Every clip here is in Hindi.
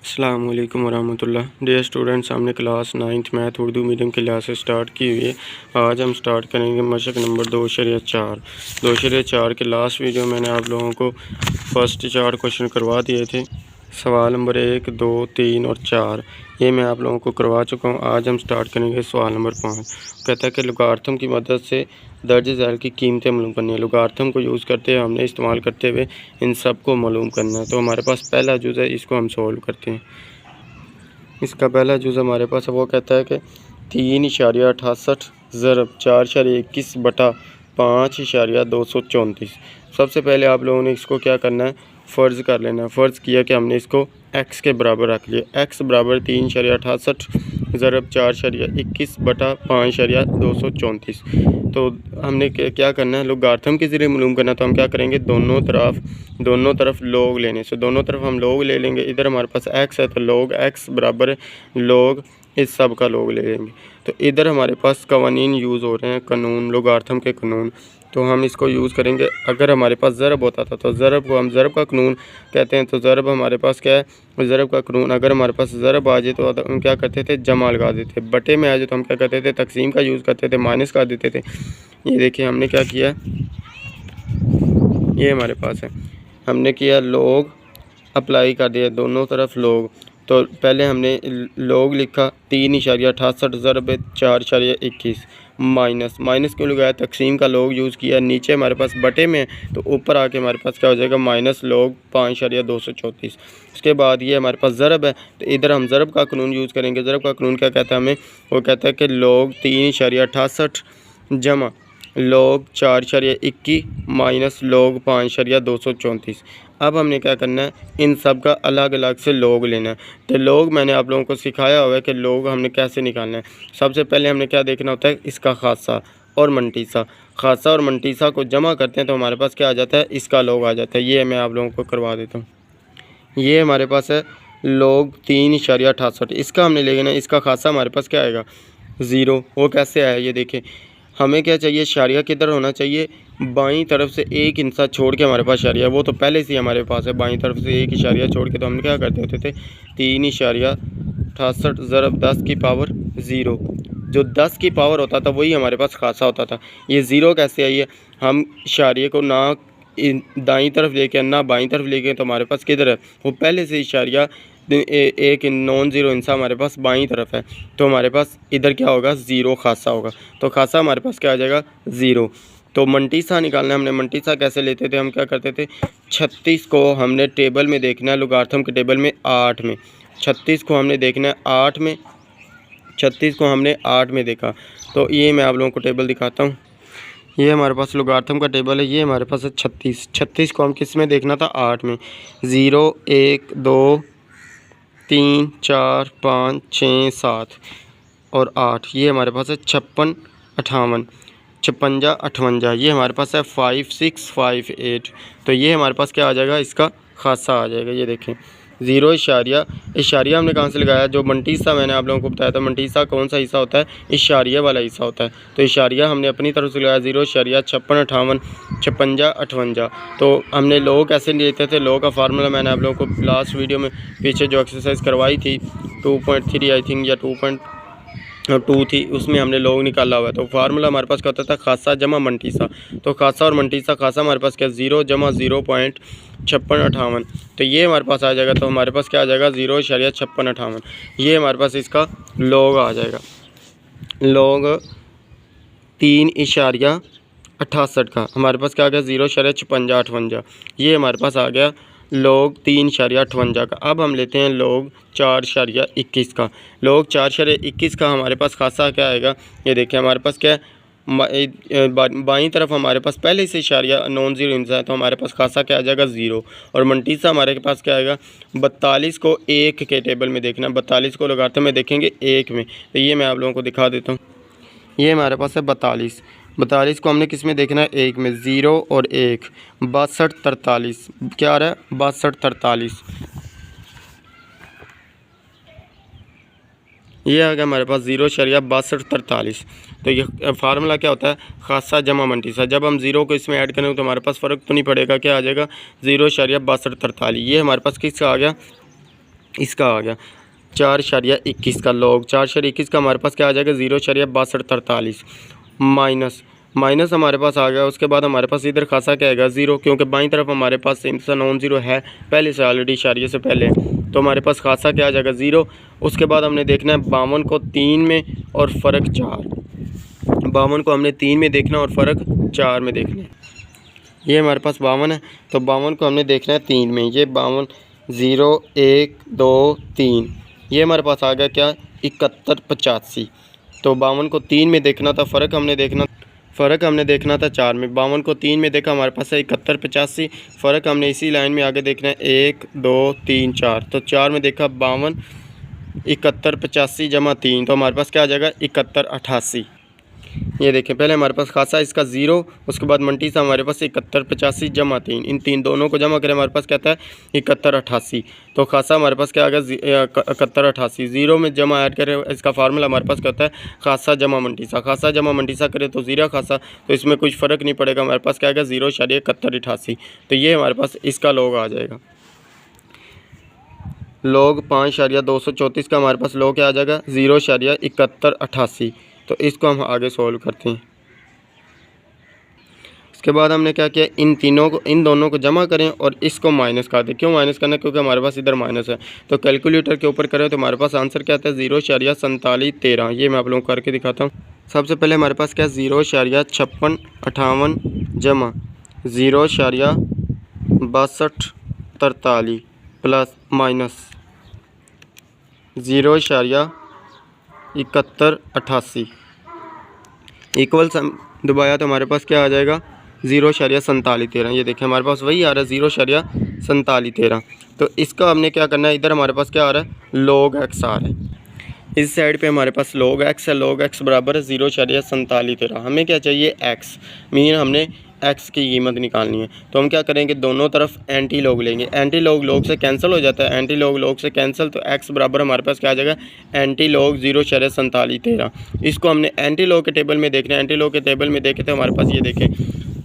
अस्सलाम वालेकुम वरहमतुल्लाह। डियर स्टूडेंट्स, हमने class 9th math Urdu medium classes start की हुई है। आज हम स्टार्ट करेंगे मशक नंबर 2.4। 2.4 के लास्ट वीडियो मैंने आप लोगों को फर्स्ट 4 क्वेश्चन करवा दिए थे। सवाल नंबर 1, 2, 3 और 4 ये मैं आप लोगों को करवा चुका हूँ। आज हम स्टार्ट करेंगे सवाल नंबर 5। कहता है कि लोगारिथम की मदद से दर्ज झैल की कीमतें मालूम करनी है। लोगारिथम को यूज़ करते हुए हमने इस्तेमाल करते हुए इन सब को मालूम करना है। तो हमारे पास पहला जुज़ है, इसको हम सोल्व करते हैं। इसका पहला जुज़ हमारे पास वो कहता है कि 3.68 ज़रब 4.21 बटा 5.234। सबसे पहले आप लोगों ने इसको क्या करना है, फ़र्ज़ कर लेना है। फ़र्ज़ किया कि हमने इसको x के बराबर रख लिया। x बराबर 3.68 ज़रब 4.21 बटा 5.234। तो हमने क्या करना है, लोगारिथम के ज़रिए मालूम करना। तो हम क्या करेंगे, दोनों तरफ लोग लेने से दोनों तरफ हम लोग ले लेंगे। इधर हमारे पास x है तो लोग x बराबर लोग इस सब का लोग ले लेंगे। तो इधर हमारे पास कवानीन यूज़ हो रहे हैं, कानून, लोगारिथम के कानून। तो हम इसको यूज़ करेंगे। अगर हमारे पास ज़रब होता था तो ज़रब को हम ज़रब का कानून कहते हैं। तो ज़रब हमारे पास क्या है, ज़रब का कानून। अगर हमारे पास ज़रब आ जाए तो हम क्या करते थे, जमा लगा देते। बटे में आ जाए तो हम क्या करते थे, तकसीम का यूज़ करते थे, माइनस कर देते थे। ये देखिए हमने क्या किया, ये हमारे पास है, हमने किया लोग अप्लाई कर दिया दोनों तरफ लोग। तो पहले हमने लोग लिखा 3.68 ज़रब 4.21 माइनस क्यों लगाया, तकसीम का लोग यूज़ किया। नीचे हमारे पास बटे में तो ऊपर आके हमारे पास क्या हो जाएगा, माइनस लोग 5.234। उसके बाद ये हमारे पास ज़रब है तो इधर हम ज़रब का कानून यूज़ करेंगे। ज़रब का कानून क्या कहता है हमें, वो कहता है कि लोग 3.68 जमा लोग 4.21 माइनस लोग 5.234। अब हमने क्या करना है, इन सब का अलग अलग से लोग लेना है। तो लोग मैंने आप लोगों को सिखाया हुआ है कि लोग हमने कैसे निकालना है। सबसे पहले हमने क्या देखना होता है, इसका खासा और मंटीसा। खासा और मंटीसा को जमा करते हैं तो हमारे पास क्या आ जाता है, इसका लोग आ जाता है। ये मैं आप लोगों को करवा देता हूँ। ये हमारे पास है लोग 3.68, इसका हमने ले लेना। इसका खासा हमारे पास क्या आएगा, 0। वो कैसे आया ये देखें, हमें क्या चाहिए, शारिया किधर होना चाहिए, बाईं तरफ से एक इंसा छोड़ के हमारे पास शारिया, वो तो पहले से ही हमारे पास है। बाईं तरफ से एक इशारिया छोड़ के तो हम क्या करते होते थे, 3.68 ज़रब 10 की पावर 0। जो 10 की पावर होता था वही हमारे पास खासा होता था। ये 0 कैसे आई है, हम इशारिये को ना दाईं तरफ लेके ना बाईं तरफ लेके, तो हमारे पास किधर है, वो पहले से इशारिया एक नॉन ज़ीरो इंसा हमारे पास बाईं तरफ है। तो हमारे पास इधर क्या होगा, 0 खासा होगा। तो खासा हमारे पास क्या आ जाएगा, 0। तो मंटीसा निकालना है हमने। मंटीसा कैसे लेते थे, हम क्या करते थे, 36 को हमने टेबल में देखना है, लोगारिथम के टेबल में 8 में। 36 को हमने देखना है 8 में, 36 को हमने 8 में देखा। तो ये मैं आप लोगों को टेबल दिखाता हूँ। ये हमारे पास लोगारिथम का टेबल है, ये हमारे पास है 36। 36 को हम किस में देखना था, 8 में। 0, 1, 2, 3, 4, 5, 6, 7 और 8। ये हमारे पास है 56, 58, 56, 58। ये हमारे पास है 5, 6, 5, 8। तो ये हमारे पास क्या आ जाएगा, इसका खासा आ जाएगा। ये देखें 0 इशारिया हमने कहाँ से लगाया, जो मंटीसा मैंने आप लोगों को बताया था। मंटीसा कौन सा हिस्सा होता है, इशारिया वाला हिस्सा होता है। तो इशारिया हमने अपनी तरफ से लगाया 0.56, 56, 58, 58। तो हमने लोग कैसे लेते थे, लोग का फार्मूला मैंने आप लोगों को लास्ट वीडियो में पीछे जो एक्सरसाइज करवाई थी 2.3 आई थिंक या 2.2 थी, उसमें हमने लोग निकाला हुआ है। तो फार्मूला हमारे पास क्या होता था, खासा जमा मंटीसा। तो खासा और मंटीसा, खासा हमारे पास क्या, 0 जमा 0.5658। तो ये हमारे पास आ जाएगा। तो हमारे पास क्या आ जाएगा, 0.5658। ये हमारे पास इसका लोग आ जाएगा, लोग 3.68 का हमारे पास क्या आ गया, 0.5658। ये हमारे पास आ गया लोग 3.58 का। अब हम लेते हैं लोग 4.21 का। लोग 4.21 का हमारे पास खासा क्या आएगा, ये देखें हमारे पास क्या है, बाईं तरफ हमारे पास पहले से इशारिया नॉन ज़ीरो इंसा है। तो हमारे पास खासा क्या आ जाएगा, 0। और मंटीसा हमारे पास क्या आएगा, 42 को 1 के टेबल में देखना। 42 को लोगारिथम में देखेंगे 1 में। तो ये मैं आप लोगों को दिखा देता हूँ। ये हमारे पास है 42 को हमने किस में देखना है, 1 में। 0 और 1, 62, 43। क्या आ रहा है, 62, 43। ये आ गया हमारे पास 0.62, 43। तो ये फार्मूला क्या होता है, खासा जमा मंटीसा। जब हम 0 को इसमें ऐड करेंगे तो हमारे पास फ़र्क तो नहीं पड़ेगा, क्या आ जाएगा, 0.62, 43। ये हमारे पास किसका आ गया, इसका आ गया 4.21 का लॉग 4.21 का हमारे पास क्या आ जाएगा 0.6243 माइनस माइनस हमारे पास आ गया। उसके बाद हमारे पास इधर खासा क्या आएगा 0, क्योंकि बाईं तरफ हमारे पास सेम सा नॉन ज़ीरो है पहले से ऑलरेडी इशारिये से पहले, तो हमारे पास खासा क्या आ जाएगा 0। उसके बाद हमने देखना है 52 को 3 में और फ़र्क 4, 52 को हमने 3 में देखना और फ़र्क 4 में देखना है। ये हमारे पास 52 है, तो 52 को हमने देखना है 3 में। ये 52 0 1 2 3, ये हमारे पास आ गया क्या 7185। तो 52 को 3 में देखना था, फ़र्क हमने देखना था 4 में। 52 को 3 में देखा हमारे पास है 7185, फ़र्क हमने इसी लाइन में आगे देखना है 1 2 3 4। तो 4 में देखा 52 7185 जमा 3, तो हमारे पास क्या आ जाएगा 7188। ये देखें पहले हमारे पास खासा इसका 0, उसके बाद मंटी सा हमारे पास 7185 जमा 3, इन तीन दोनों को जमा करें हमारे पास क्या आता है 7188। तो खासा हमारे पास क्या आ गया 7188, 0 में जमा ऐड करें, इसका फार्मूला हमारे पास क्या होता है खासा जमा मंटी सा। खासा जमा मंटी सा करें तो 0 खासा, तो इसमें कुछ फ़र्क नहीं पड़ेगा, हमारे पास क्या आएगा 0.7188। तो ये हमारे पास इसका लॉग आ जाएगा। लॉग 5.234 का हमारे पास लॉग क्या आ जाएगा 0.7188। तो इसको हम आगे सॉल्व करते हैं। उसके बाद हमने क्या किया इन दोनों को जमा करें और इसको माइनस कर दें। क्यों माइनस करना है, क्योंकि हमारे पास इधर माइनस है। तो कैलकुलेटर के ऊपर करें तो हमारे पास आंसर क्या आता है 0.4713। ये मैं आप लोगों को करके दिखाता हूँ। सबसे पहले हमारे पास क्या 0.5658 जमा 0.6243 प्लस माइनस 0.7188 इक्वल दबाया तो हमारे पास क्या आ जाएगा 0.4713। ये देखें हमारे पास वही आ रहा है 0.4713। तो इसका हमने क्या करना है, इधर हमारे पास क्या आ रहा है log x आ रहा है, इस साइड पे हमारे पास log x है। log x बराबर है 0.4713। हमें क्या चाहिए x, मीन हमने x की कीमत निकालनी है। तो हम क्या करेंगे दोनों तरफ एंटी लॉग लेंगे, एंटी लॉग लॉग से कैंसिल हो जाता है, एंटी लॉग लॉग से कैंसिल, तो x बराबर हमारे पास क्या आ जाएगा एंटी लॉग 0.4713। इसको हमने एंटी लॉग के टेबल में देखना है। एंटी लॉग के टेबल में देखे तो हमारे पास ये देखें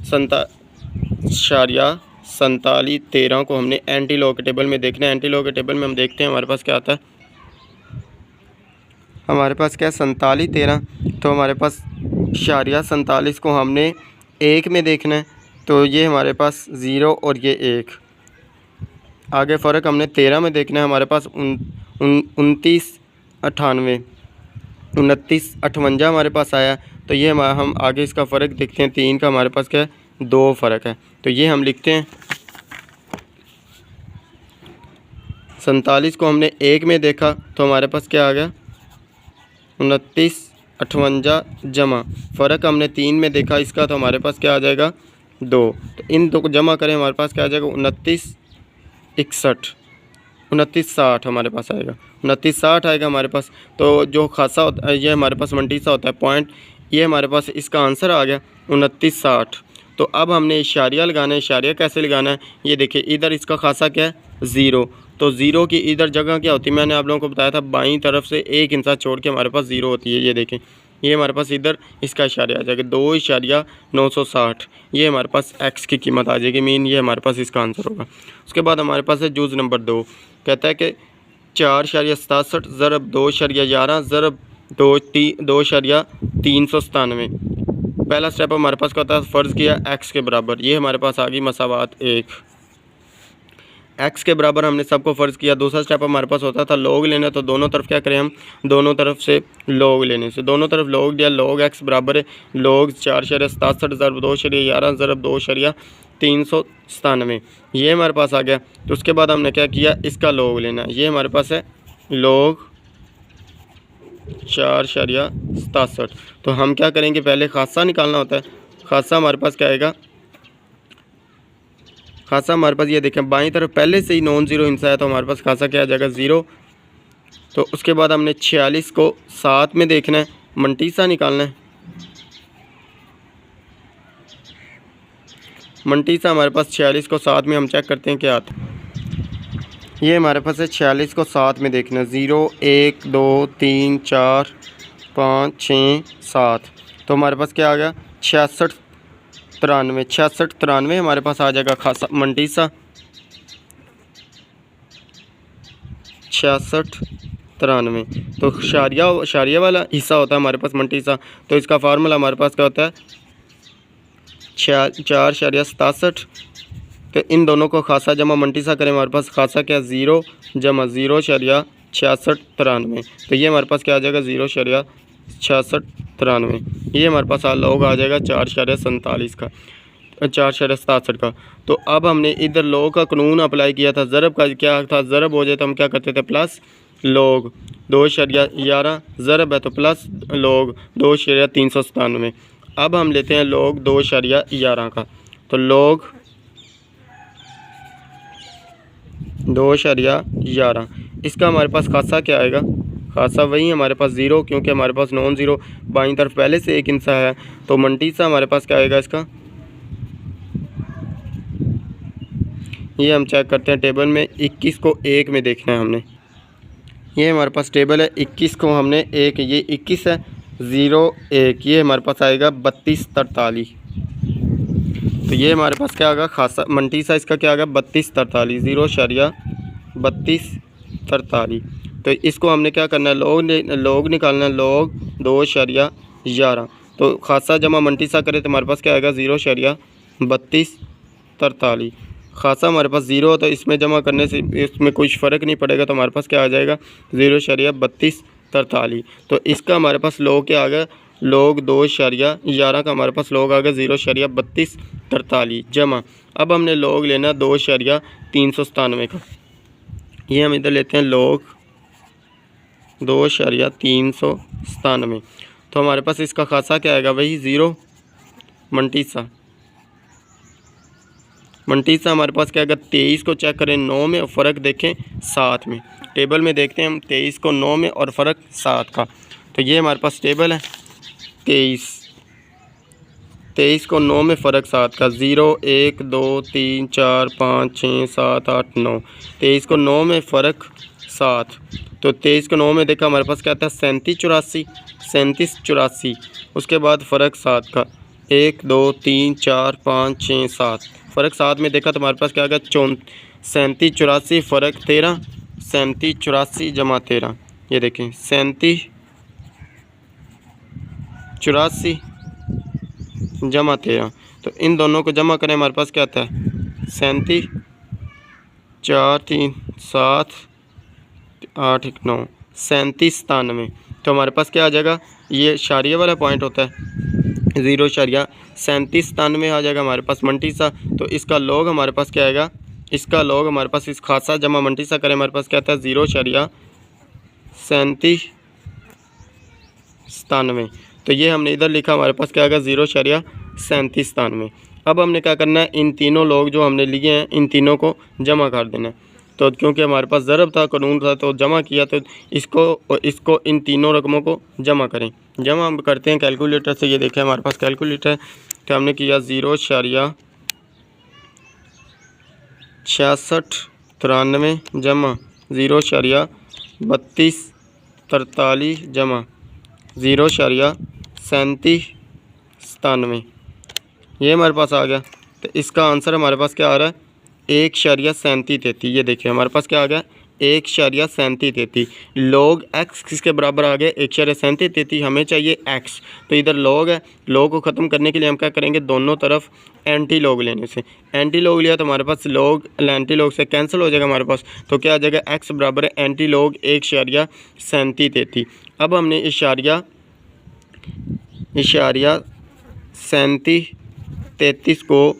47.4713 को हमने एंटी लॉग के टेबल में देखना है। एंटी लॉग के टेबल में हम देखते हैं हमारे पास क्या आता है, हमारे पास क्या 4713, तो हमारे पास 47 को हमने 1 में देखना है। तो ये हमारे पास 0 और ये 1, आगे फ़र्क हमने 13 में देखना है। हमारे पास 2958 हमारे पास आया। तो ये हम आगे इसका फ़र्क देखते हैं, 3 का हमारे पास क्या है 2 फ़र्क है। तो ये हम लिखते हैं 47 को हमने 1 में देखा तो हमारे पास क्या आ गया 2958 जमा फ़र्क हमने 3 में देखा इसका, तो हमारे पास क्या आ जाएगा 2। तो इन दो को जमा करें हमारे पास क्या आ जाएगा 2960 हमारे पास आएगा, 2960 आएगा हमारे पास। तो जो खासा होता है ये हमारे पास मंटीसा होता है पॉइंट, ये हमारे पास इसका आंसर आ गया 2960। तो अब हमने इशारिया लगाना है। इशारिया कैसे लगाना है, ये देखिए इधर इसका खासा क्या है 0, तो 0 की इधर जगह क्या होती है मैंने आप लोगों को बताया था बाईं तरफ से 1 इंचा छोड़ के हमारे पास 0 होती है। ये देखें ये हमारे पास इधर इसका इशारा आ जाएगा 2.960, ये हमारे पास x की कीमत आ जाएगी, मीन ये हमारे पास इसका आंसर होगा। उसके बाद हमारे पास है जूज़ नंबर 2, कहता है कि 4.67 ज़रब 2.11 ज़रब 2.397। पहला स्टेप हमारे पास क्या होता है फ़र्ज़ किया x के बराबर, ये हमारे पास आ गई मसावात 1, x के बराबर हमने सबको फ़र्ज़ किया। दूसरा स्टेप हमारे पास होता था लॉग लेना, तो दोनों तरफ क्या करें हम दोनों तरफ से लॉग लेने से दोनों तरफ लॉग दिया। लॉग x बराबर है लॉग 4.67 ज़रब 2.11 ज़रब 2.397, ये हमारे पास आ गया। तो उसके बाद हमने क्या किया इसका लॉग लेना, ये हमारे पास है लॉग 4.67। तो हम क्या करेंगे पहले खासा निकालना होता है। खासा हमारे पास क्या आएगा, खासा हमारे पास ये देखें बाईं तरफ पहले से ही नॉन ज़ीरो इंसा है, तो हमारे पास खासा क्या आ जाएगा 0। तो उसके बाद हमने 46 को 7 में देखना है, मंटीसा निकालना है। मंटीसा हमारे पास 46 को 7 में हम चेक करते हैं क्या आता है। ये हमारे पास है 46 को 7 में देखना है 0 1 2 3 4 5 6 7। तो हमारे पास क्या आ गया 66 93 हमारे पास आ जाएगा खासा मंटीसा। 6693। तो शारिया वाला हिस्सा होता है हमारे पास मंटीसा, तो इसका फार्मूला हमारे पास क्या होता है 4.67। तो इन दोनों को खासा जमा मंटीसा करें, हमारे पास खासा क्या 0 जमा 0.6693। तो ये हमारे पास क्या आ जाएगा 0.6693। ये हमारे पास लॉग आ जाएगा 4.47 का 4.67 का। तो अब हमने इधर लॉग का कानून अप्लाई किया था, ज़रब का क्या था, ज़रब हो जाए तो हम क्या करते थे प्लस लॉग 2.11, ज़रब है तो प्लस लॉग 2.397। अब हम लेते हैं लॉग 2.11 का, तो लॉग 2.11 इसका हमारे पास खासा क्या आएगा, खासा वही हमारे पास 0, क्योंकि हमारे पास नॉन ज़ीरो बाईं तरफ पहले से एक इंसा है। तो मंटीसा हमारे पास क्या आएगा इसका, ये हम चेक करते हैं टेबल में 21 को 1 में देखना है हमने। ये हमारे पास टेबल है 21 को हमने 1, ये 21 है 0 1, ये हमारे पास आएगा 3243। तो ये हमारे पास क्या आएगा खासा मंटीसा इसका क्या आएगा 3243 0.3243। तो इसको हमने क्या करना है लॉग निकालना है लॉग 2.11। तो खासा जमा मंटीसा करें तो हमारे पास क्या आएगा 0.3243। खासा हमारे पास 0 तो इसमें जमा करने से इसमें कुछ फ़र्क नहीं पड़ेगा, तो हमारे पास क्या आ जाएगा 0.3243। तो इसका हमारे पास लॉग क्या आ गया लॉग 2.11 का हमारे पास लॉग आ गया 0.3243 जमा। अब हमने लॉग लेना 2.397 का, ये हम इधर लेते हैं लॉग 2.397। तो हमारे पास इसका खासा क्या आएगा वही 0 मंटीसा हमारे पास क्या आएगा 23 को चेक करें 9 में और फ़र्क देखें 7 में। टेबल में देखते हैं हम 23 को 9 में और फ़र्क 7 का। तो ये हमारे पास टेबल है 23 को 9 में फ़र्क 7 का 0 1 2 3 4 5 6 7 8 9। 23 को 9 में फ़र्क 7। तो 23 को 9 में देखा हमारे पास क्या था 37 84। उसके बाद फ़र्क 7 का 1 2 3 4 5 6 7। फ़र्क 7 में देखा तो हमारे पास क्या आ गया 37 84 फ़र्क 13 37 84 जमा 13। ये देखें 37 84 जमा 13। तो इन दोनों को जमा करें हमारे पास क्या आता है 37 4 3 7 8 1 9 3797। तो हमारे पास क्या आ जाएगा ये शारिया वाला पॉइंट होता है 0.3797 आ जाएगा हमारे पास मंटीसा। तो इसका लॉग हमारे पास क्या आएगा, इसका लॉग हमारे पास इस खासा जमा मंटीसा करें हमारे पास क्या आता है 0.3797। तो ये हमने इधर लिखा हमारे पास क्या आएगा 0.3797। अब हमने क्या करना है इन तीनों लॉग जो हमने लिए हैं इन तीनों को जमा कर देना है। तो क्योंकि हमारे पास ज़रब था कानून था तो जमा किया, तो इसको इन तीनों रकमों को जमा करें। जमा हम करते हैं कैलकुलेटर से। ये देखें हमारे पास कैलकुलेटर है, तो हमने किया 0.6693 जमा 0.3243 जमा 0.3797। ये हमारे पास आ गया। तो इसका आंसर हमारे पास क्या आ रहा है 1.3733। ये देखिए हमारे पास क्या आ गया 1.3733। लॉग एक्स किसके बराबर आ गया 1.3733। हमें चाहिए एक्स, तो इधर लॉग है, लॉग को ख़त्म करने के लिए हम क्या करेंगे दोनों तरफ एंटी लॉग लेने से। एंटी लॉग लिया तो हमारे पास लॉग एंटी लॉग से कैंसिल हो जाएगा हमारे पास। तो क्या आ जाएगा एक्स बराबर है एंटी लॉग 1.3733। अब हमने इशारिया 3733 को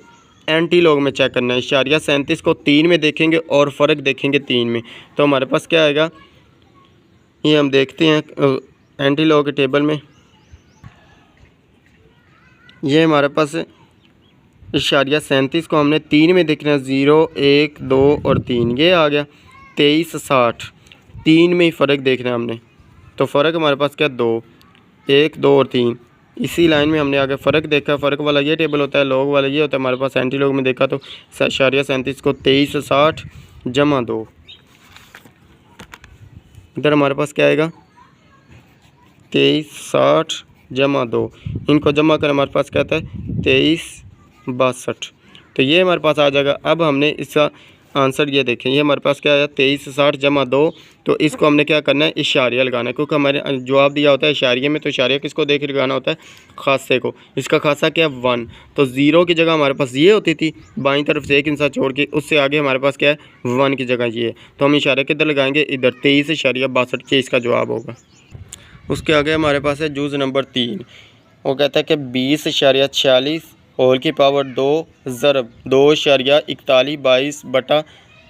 एंटी लॉग में चेक करना है। 37 को 3 में देखेंगे और फ़र्क देखेंगे 3 में। तो हमारे पास क्या आएगा ये हम देखते हैं एंटी लॉग के टेबल में। ये हमारे पास 37 को हमने 3 में देखना है 0 1 2 और 3। ये आ गया 2360 3 में ही फ़र्क देखना है हमने। तो फ़र्क हमारे पास क्या 2 1 2 और 3। इसी लाइन में हमने आगे फ़र्क देखा, फ़र्क वाला ये टेबल होता है, लॉग वाला ये होता है। हमारे पास एंटी लॉग में देखा तो 37 को 2360 जमा 2। इधर हमारे पास क्या आएगा 2360 जमा 2। इनको जमा कर हमारे पास क्या आता है 2362। तो ये हमारे पास आ जाएगा। अब हमने इसका आंसर ये देखें, ये हमारे पास क्या आया 2360 जमा 2। तो इसको हमने क्या करना है, इशारिया लगाना है, क्योंकि हमारे जवाब दिया होता है इशारिये में, तो इशारिया किसको देख के लगाना होता है, खासे को। इसका खासा क्या है 1, तो 0 की जगह हमारे पास ये होती थी, बाईं तरफ से एक इंसान छोड़ के, उससे आगे हमारे पास क्या है 1 की जगह ये है। तो हम इशारा किधर लगाएंगे, इधर 2362 के इसका जवाब होगा। उसके आगे हमारे पास है जूज़ नंबर 3। वो कहता है कि 20.46 होल की पावर 2 ज़रब 2.41 22 बटा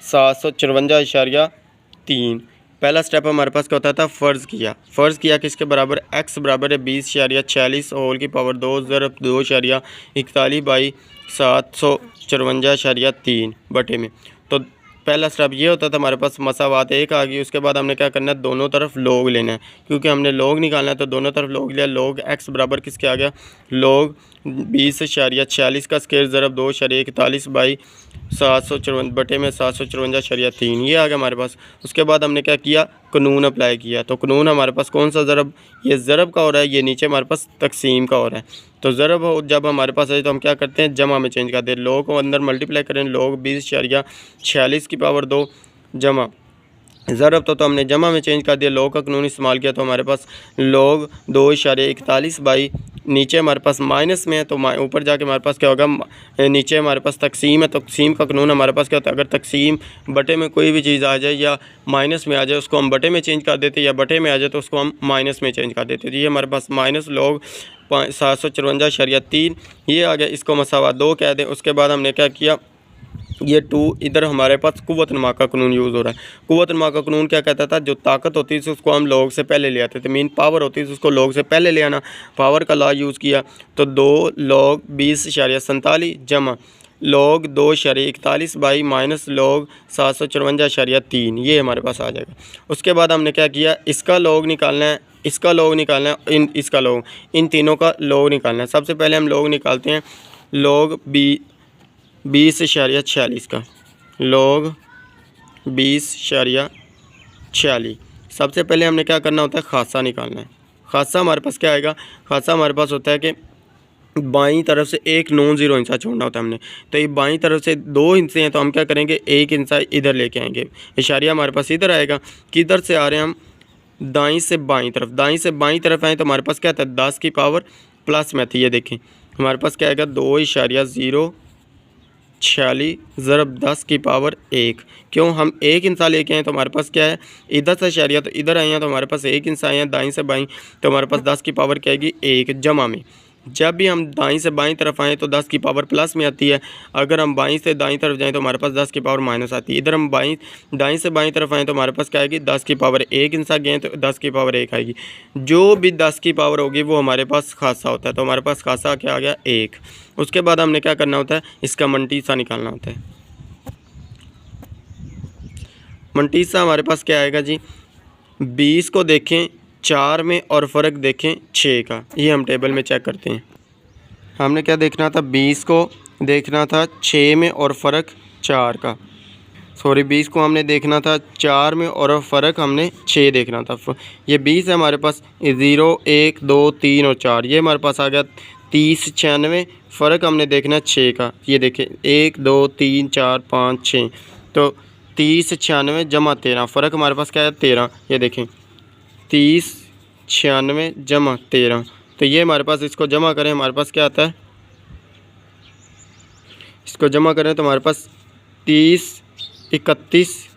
754.3। पहला स्टेप हमारे पास क्या होता था, फ़र्ज़ किया किसके बराबर, x बराबर है 20.46 होल की पावर 2 ज़रब 2.41 बाई 754.3 बटे में। तो पहला स्टेप ये होता था हमारे पास मसावात 1 आ गई। उसके बाद हमने क्या करना है, दोनों तरफ लोग लेना है, क्योंकि हमने लोग निकालना है, तो दोनों तरफ लोग लिया। लोग x बराबर किसके आ गया, लोग 20.46 का स्क्वायर ज़रब 2.41 बाई 754 बटे में 754.3 ये आ गया हमारे पास। उसके बाद हमने क्या किया, कानून अप्लाई किया। तो कानून हमारे पास कौन सा ज़रब, ये ज़रब का हो रहा है, ये नीचे हमारे पास तकसीम का हो रहा है। तो ज़रब हो जब हमारे पास है तो हम क्या करते हैं, जमा में चेंज कर दें। लोग को अंदर मल्टीप्लाई करें, लोग 20.46 की पावर 2 जमा ज़रब तो हमने जमा में चेंज कर दिया, लोग का कानून इस्तेमाल किया। तो हमारे पास लोग 2.41 बाई नीचे हमारे पास माइनस में है, तो ऊपर जाके हमारे पास क्या होगा, नीचे हमारे पास तकसीम है। तो तकसीम का कानून हमारे पास क्या होता है, अगर तकसीम बटे में कोई भी चीज़ आ जाए या माइनस में आ जाए, उसको हम बटे में चेंज कर देते, या बटे में आ जाए तो उसको हम माइनस में चेंज कर देते। तो ये हमारे पास माइनस लोग 754.3 ये आ गया, इसको मसावा 2 कह दें। उसके बाद हमने क्या किया, ये 2 इधर हमारे पास कुव्वत नमा का कानून यूज़ हो रहा है। कुव्वत नमा का कानून क्या कहता था, जो ताकत होती थी उसको हम लोग से पहले ले आते थे, मीन पावर होती थी उसको लोग से पहले ले आना, पावर का लॉ यूज़ किया। तो 2 लोग 20.47 जमा लोग 2.41 बाई माइनस लोग 754.3 ये हमारे पास आ जाएगा। उसके बाद हमने क्या किया, इसका लोग निकालना है, इसका लोग निकालना है, इसका लोग, इन तीनों का लोग निकालना है। सबसे पहले हम लोग निकालते हैं लोग 20.46 का, लोग 20.46। सबसे पहले हमने क्या करना होता है, खासा निकालना है। खासा हमारे पास क्या आएगा, खासा हमारे पास होता है कि बाईं तरफ से एक नॉन ज़ीरो हिस्सा छोड़ना होता है हमने। तो ये बाईं तरफ से 2 हिस्से हैं, तो हम क्या करेंगे, एक हिस्सा इधर लेके आएंगे। इशारिया हमारे पास इधर आएगा, किधर से आ रहे हैं हम, दाईं से बाईं तरफ। दाईं से बाईं तरफ आए तो हमारे पास क्या था, 10 की पावर प्लस में थी। ये देखें हमारे पास क्या आएगा, 2.046 ज़रब 10 की पावर 1। क्यों, हम एक इंसान लेके आए तो हमारे पास क्या है, इधर से इशारिया तो इधर आए हैं, तो हमारे पास एक इंसान आए हैं दाईं से बाईं, तो हमारे पास 10 की पावर क्या आएगी 1 जमा में। जब भी हम दाईं से बाईं तरफ आएँ तो 10 की पावर प्लस में आती है, अगर हम बाईं से दाईं तरफ जाएं तो हमारे पास 10 की पावर माइनस आती है। इधर हम दाईं से बाईं तरफ आएँ तो हमारे पास क्या आएगी, 10 की पावर 1 इंसान गए तो 10 की पावर 1 आएगी। जो भी 10 की पावर होगी वो हमारे पास खासा होता है, तो हमारे पास खासा क्या आ गया 1। उसके बाद हमने क्या करना होता है, इसका मंटीसा निकालना होता है। मंटीसा हमारे पास क्या आएगा जी, 20 को देखें 4 में और फ़र्क देखें 6 का, ये हम टेबल में चेक करते हैं। हमने क्या देखना था, 20 को देखना था 6 में और फ़र्क 4 का, सॉरी 20 को हमने देखना था 4 में और फ़र्क हमने 6 देखना था। ये 20 है हमारे पास, 0 1 2 3 और 4, ये हमारे पास आ गया 30 96। फ़र्क हमने देखना है 6 का, ये देखें 1 2 3 4 5 6, तो 30 96 जमा 13, फ़र्क हमारे पास क्या है 13। ये देखें 30 96 जमा 13, तो ये हमारे पास, इसको जमा करें हमारे पास क्या आता है, इसको जमा करें तो हमारे पास 30 31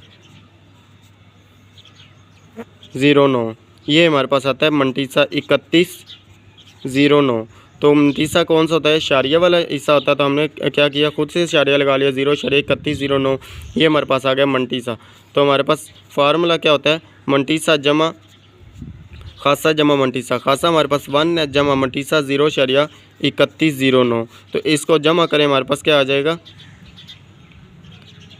09, ये हमारे पास आता है मंटीसा 3109। तो मंटीसा कौन सा होता है, इशारिया वाला हिस्सा होता है, तो हमने क्या किया, खुद से इशारिया लगा लिया, 0.3109, ये हमारे पास आ गया मंटीसा। तो हमारे पास फार्मूला क्या होता है, मंटीसा जमा खासा जमा मंटीसा, खासा हमारे पास 1 है जमा मंटीसा 0.3109। तो इसको जमा करें हमारे पास क्या आ जाएगा,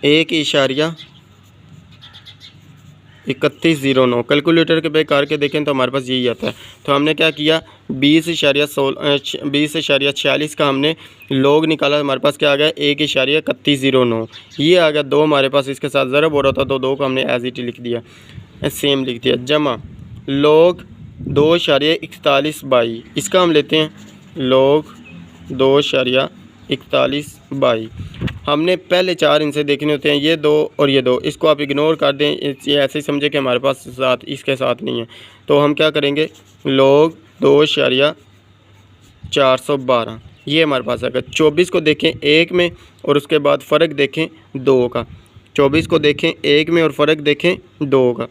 1.3109। कैलकुलेटर के पे करके देखें तो हमारे पास यही आता है। तो हमने क्या किया, 20.46 का हमने लोग निकाला, हमारे पास क्या आ गया 1.3109, ये आ गया 2 हमारे पास, इसके साथ ज़रब हो रहा था तो 2 को हमने एज इट लिख दिया, सेम लिख दिया, जमा लोग 2.41 बाई, इसका हम लेते हैं लोग 2.41 बाई हमने पहले 4 इनसे देखने होते हैं, ये 2 और ये 2, इसको आप इग्नोर कर दें, ये ऐसे ही समझे कि हमारे पास साथ इसके साथ नहीं है। तो हम क्या करेंगे, log 2.412 ये हमारे पास आएगा। 24 को देखें 1 में और उसके बाद फ़र्क देखें 2 का। 24 को देखें 1 में और फ़र्क देखें 2 का।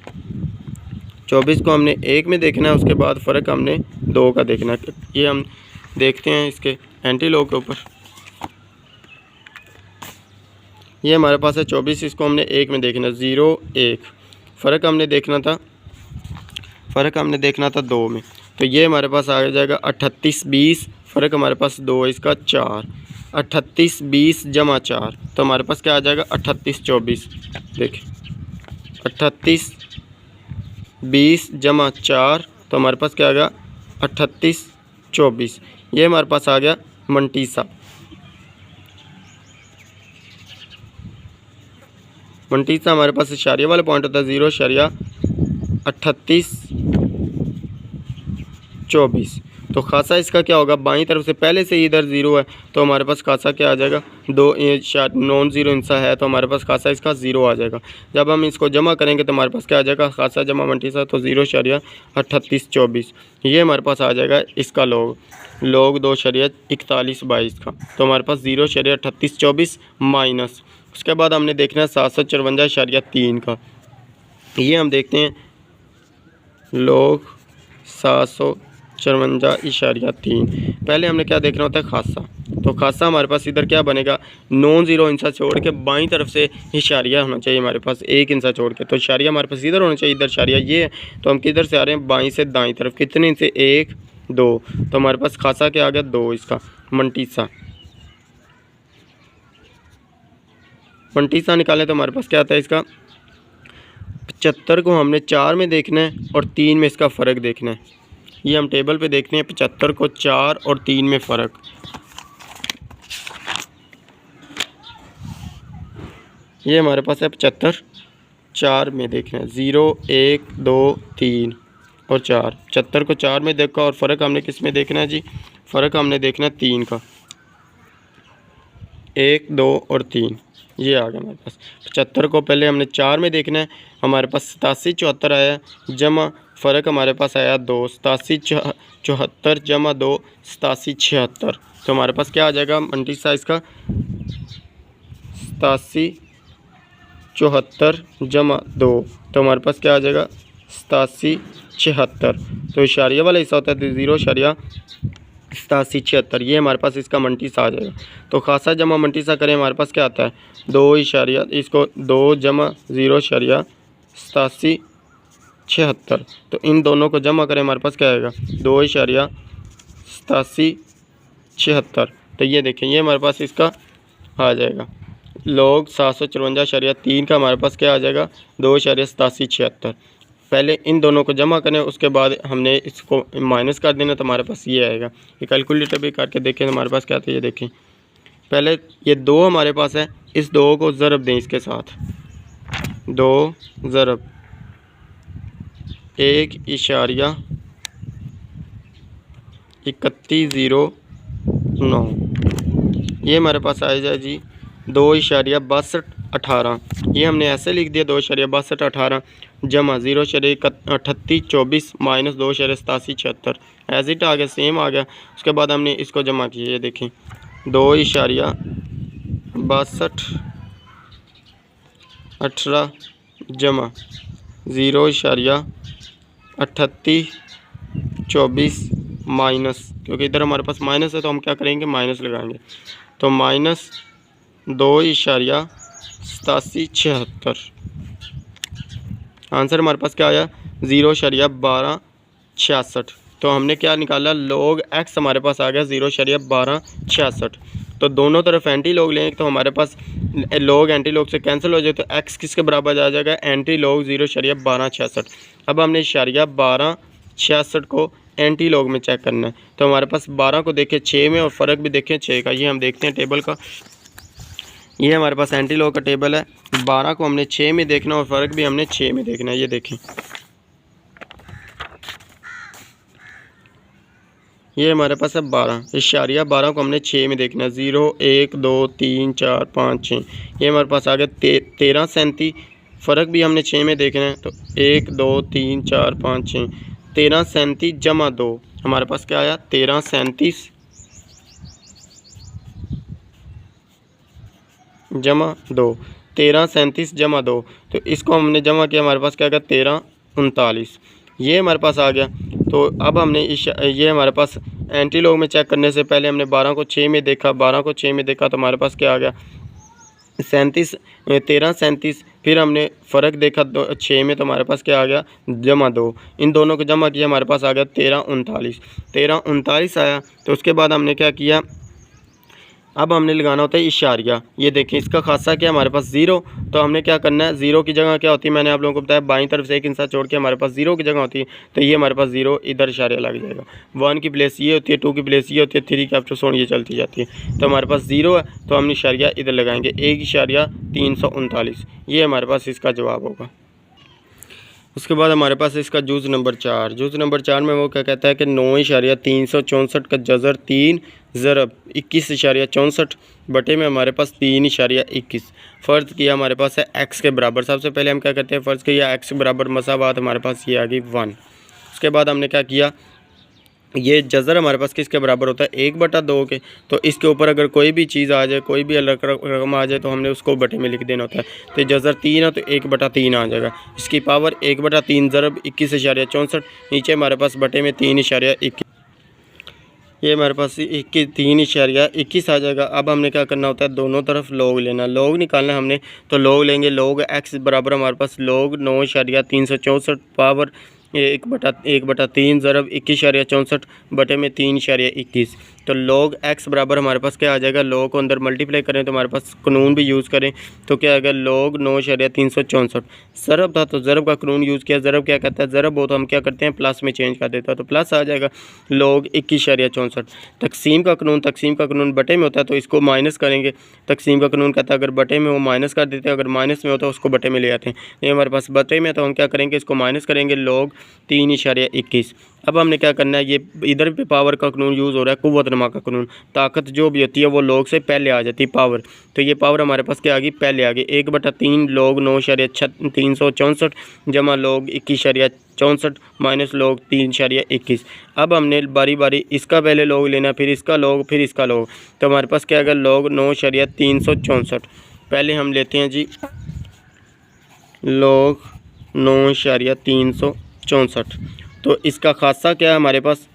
24 को हमने 1 में देखना है, उसके बाद फ़र्क हमने 2 का देखना है। ये हम देखते हैं इसके एंटी लॉग के ऊपर। ये हमारे पास है 24, इसको हमने 1 में देखना, 0 1 फ़र्क हमने देखना था 2 में। तो ये हमारे पास आ जाएगा 38 20, फ़र्क हमारे पास 2 है, इसका 4। 38 20 जमा 4, तो हमारे पास क्या आ जाएगा 38 24। देखिए 38 20 जमा 4, तो हमारे पास क्या आ गया 38 24। ये हमारे पास आ गया मंटीसा। मंटीसा हमारे पास इशारे वाला पॉइंट होता है 0.38 24। तो खासा इसका क्या होगा, बाईं तरफ से पहले से इधर 0 है, तो हमारे पास खासा क्या आ जाएगा, 2 नॉन ज़ीरो इंसा है, तो हमारे पास खासा इसका 0 आ जाएगा। जब हम इसको जमा करेंगे तो हमारे पास क्या आ जाएगा, खासा जमा मंटीसा, तो 0.38 24। ये हमारे पास आ जाएगा इसका log 2.41 22 का। तो हमारे पास 0.38 24 माइनस, उसके बाद हमने देखना है 754.3 का। ये हम देखते हैं log 754.3। पहले हमने क्या देखना होता है, खासा। तो खासा हमारे पास इधर क्या बनेगा, नॉन ज़ीरो इंसा छोड़ के बाईं तरफ से इशारिया होना चाहिए हमारे पास, 1 इंसा छोड़ के। तो इशारिया हमारे पास इधर होना चाहिए, इधर इशारिया ये है, तो हम किधर से आ रहे हैं, बाईं से दाईं तरफ। कितने से 1 2, तो हमारे पास खासा क्या आ गया 2, इसका मंटीसा निकालें तो हमारे पास क्या आता है, इसका 75 को हमने 4 में देखना है और 3 में इसका फ़र्क देखना है। ये हम टेबल पे देखते हैं 75 को 4 और 3 में फ़र्क। ये हमारे पास है 75 4 में देखना है, 0 1 2 3 और 4। 75 को 4 में देखा और फ़र्क हमने किस में देखना है जी, फ़र्क हमने देखना है 3 का, 1 2 और 3। ये आ गया हमारे पास। 75 को पहले हमने 4 में देखना है, हमारे पास 87 74 आया, जमा फ़र्क हमारे पास आया 2, 87 74 जमा 2 87 76। तो हमारे पास क्या आ जाएगा मंटी साइज़ का, 87 74 जमा 2, तो हमारे पास क्या आ जाएगा 87 76। तो इशारिया वाला हिस्सा होता है 0.87 76। ये हमारे पास इसका मंटीसा आ जाएगा। तो खासा जमा मंटीसा करें, हमारे पास क्या आता है 2 इशारिया, इसको 2 जमा 0.87 76। तो इन दोनों को जमा करें, हमारे पास क्या आएगा 2.87 76। तो ये देखें, ये हमारे पास इसका आ जाएगा log 754.3 का हमारे पास क्या आ जाएगा 2.87 76। पहले इन दोनों को जमा करें, उसके बाद हमने इसको माइनस कर देना, तो हमारे पास ये आएगा। ये कैलकुलेटर भी करके देखें तो हमारे पास क्या आता है, ये देखें। पहले ये 2 हमारे पास है, इस 2 को ज़रब दें इसके साथ, 2 ज़रब 1.3109। ये हमारे पास आ जाए जी 2.62 18। ये हमने ऐसे लिख दिया 2.62 18 जमा 0.38 24 माइनस 2.87 76। एज इट आ गया, सेम आ गया। उसके बाद हमने इसको जमा किया, ये देखें 2.62 18 जमा 0.38 24 माइनस, क्योंकि इधर हमारे पास माइनस है तो हम क्या करेंगे माइनस लगाएंगे, तो माइनस 2.87 76। आंसर हमारे पास क्या आया 0.12 66। तो हमने क्या निकाला log x हमारे पास आ गया 0.12 66। तो दोनों तरफ एंटी लॉग लेंगे तो हमारे पास log एंटी लॉग से कैंसिल हो जाए, तो x किसके बराबर आ जाएगा एंटी लॉग 0.12 66। अब हमने 0.12 66 को एंटी लॉग में चेक करना है, तो हमारे पास 12 को देखें 6 में और फ़र्क भी देखें 6 का। ये हम देखते हैं टेबल का, ये हमारे पास एंटी लॉग का टेबल है। 12 को हमने 6 में देखना और फ़र्क भी हमने 6 में देखना है। ये देखें, ये हमारे पास है 12 इशारिया 12 को हमने 6 में देखना है 0 1 2 3 4 5 6। ये हमारे पास आ गया 13 37। फ़र्क भी हमने 6 में देखना है तो 1 2 3 4 5 6 13 37 जमा 2 हमारे पास क्या आया 13 37 जमा 2 13 37 जमा 2। तो इसको हमने जमा किया हमारे पास क्या आ गया 13 39। ये हमारे पास आ गया। तो अब हमने ये हमारे पास एंटी लॉग में चेक करने से पहले हमने 12 को 6 में देखा, 12 को 6 में देखा तो हमारे पास क्या आ गया 37 13 37। फिर हमने फ़र्क देखा 6 में तो हमारे पास क्या आ गया जमा 2। इन दोनों को जमा किया हमारे पास आ गया 13 39 आया। तो उसके बाद हमने क्या किया, अब हमने लगाना होता है इशारिया। ये देखें इसका खासा क्या हमारे पास 0। तो हमने क्या करना है, 0 की जगह क्या होती है मैंने आप लोगों को बताया बाईं तरफ से एक इंसा छोड़ के हमारे पास 0 की जगह होती है। तो ये हमारे पास 0 इधर इशारिया लग जाएगा। 1 की प्लेस ये होती है, 2 की प्लेस ये होती है, 3 की आफ्टर सोन ये चलती जाती है। तो हमारे पास 0 है तो हम इशारिया इधर लगाएंगे 1.339। ये हमारे पास इसका जवाब होगा। उसके बाद हमारे पास इसका जूज़ नंबर 4। जूज़ नंबर 4 में वो क्या कहता है कि 9.364 का जज़र 3 ज़रब 21.64 बटे में हमारे पास 3.21 फ़र्ज़ किया हमारे पास है x के बराबर। सबसे पहले हम क्या करते हैं, फ़र्ज़ किया x के बराबर मसावात हमारे पास ये आ गई 1। उसके बाद हमने क्या किया, ये जज़र हमारे पास किसके बराबर होता है 1/2 के। तो इसके ऊपर अगर कोई भी चीज़ आ जाए, कोई भी अलग रकम आ जाए तो हमने उसको बटे में लिख देना होता है। तो जज़र 3 है तो 1/3 आ जाएगा। इसकी पावर 1/3 ज़रब 21.64। नीचे हमारे पास बटे में 3.21, ये हमारे पास 3.21 आ जाएगा। अब हमने क्या करना होता है, दोनों तरफ लोग लेना, लोग निकालना हमने। तो लोग लेंगे, लोग x बराबर हमारे पास लोग 9.364 पावर 1/3 ज़रब 21.64 बटे में 3.21। तो लोग x बराबर हमारे पास क्या आ जाएगा, लोग को अंदर मल्टीप्लाई करें तो हमारे पास कानून भी यूज़ करें तो क्या आएगा लोग 9.364। ज़रब था तो ज़रब का कानून यूज़ किया। ज़रब क्या कहता है, ज़रब हो तो हम क्या करते हैं प्लस में चेंज कर देता है तो प्लस आ जाएगा लोग 21.64। तकसीम का कानून बटे में होता है तो इसको माइनस करेंगे। तकसीम का कानून कहता है अगर बटे में हो माइनस कर देते हैं, अगर माइनस में होता है उसको बटे में ले आते हैं। ये हमारे पास बटे में तो हम क्या करेंगे, इसको माइनस करेंगे लोग 3.21। अब हमने क्या करना है, ये इधर पे पावर का कानून यूज़ हो रहा है, कुव्वत नमा का कानून। ताकत जो भी होती है वो लोग से पहले आ जाती है पावर। तो ये पावर हमारे पास क्या आ गई, पहले आ गई 1/3 लोग 9.364 जमा लोग 21.64 माइनस लोग 3.21। अब हमने बारी बारी इसका पहले लोग लेना, फिर इसका लोग, फिर इसका लोग। तो हमारे पास क्या आएगा लोग 9.364। पहले हम लेते हैं जी लोग 9.364। तो इसका खासा क्या है हमारे पास,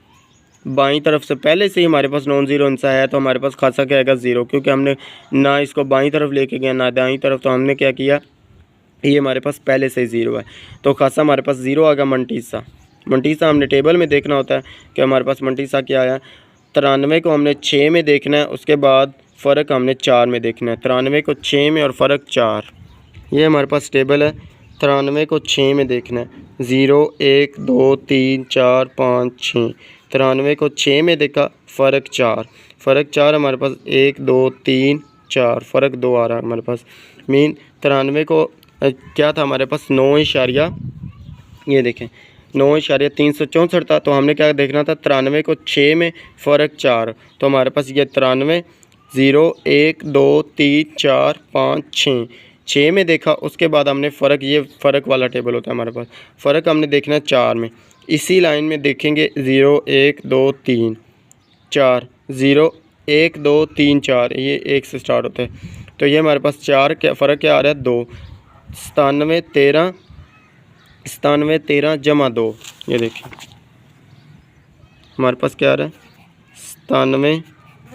बाईं तरफ से पहले से ही हमारे पास नॉन ज़ीरो इंसा है तो हमारे पास खासा क्या आएगा 0, क्योंकि हमने ना इसको बाईं तरफ लेके गया ना दाईं तरफ। तो हमने क्या किया, ये हमारे पास पहले से ही 0 है तो खासा हमारे पास 0 आ गया। मंटीसा हमने टेबल में देखना होता है कि हमारे पास मंटीसा क्या आया। 93 को हमने 6 में देखना है, उसके बाद फ़र्क हमने 4 में देखना है। 93 को 6 में और फ़र्क 4, ये हमारे पास टेबल है। 93 को 6 में देखना है 0 1 2 3 4 5 6। 93 को 6 में देखा, फ़र्क 4 हमारे पास 1 2 3 4 फ़र्क 2 आ रहा है हमारे पास। मीन 93 को क्या था हमारे पास 9 इशारिया, ये देखें 9.364 था। तो हमने क्या देखना था 93 को 6 में फ़र्क 4। तो हमारे पास ये 93 0 1 2 3 4 5 6 में देखा। उसके बाद हमने फ़र्क, ये फ़र्क वाला टेबल होता है हमारे पास, फ़र्क हमने देखना है 4 में। इसी लाइन में देखेंगे 0 1 2 3 4 0 1 2 3 4, ये 1 से स्टार्ट होता है। तो ये हमारे पास 4 क्या फ़र्क क्या आ रहा है 2। 97 13 जमा 2, ये देखिए हमारे पास क्या आ रहा है 97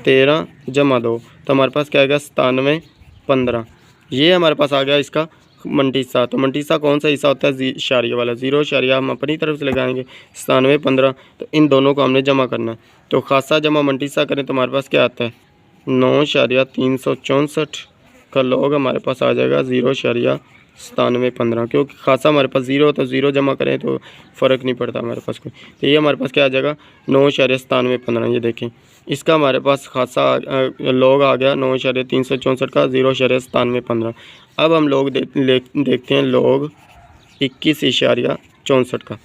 13 जमा 2। तो हमारे पास क्या आएगा 97 15। ये हमारे पास आ गया इसका मंटीसा। तो मंटीसा कौन सा हिस्सा होता है, इशारिया वाला। 0 इशारिया हम अपनी तरफ से लगाएंगे 97 15। तो इन दोनों को हमने जमा करना है। तो खासा जमा मंटीसा करें तो हमारे पास क्या आता है 9.364 का लॉग हमारे पास आ जाएगा 0.97 15। क्योंकि खासा हमारे पास 0 तो 0 जमा करें तो फ़र्क नहीं पड़ता हमारे पास कोई। तो ये हमारे पास क्या आ जाएगा 9.97 15। ये देखें इसका हमारे पास खासा लॉग आ गया 9.364 का 0.97 15। अब हम लोग देखते हैं लॉग 21.64 का।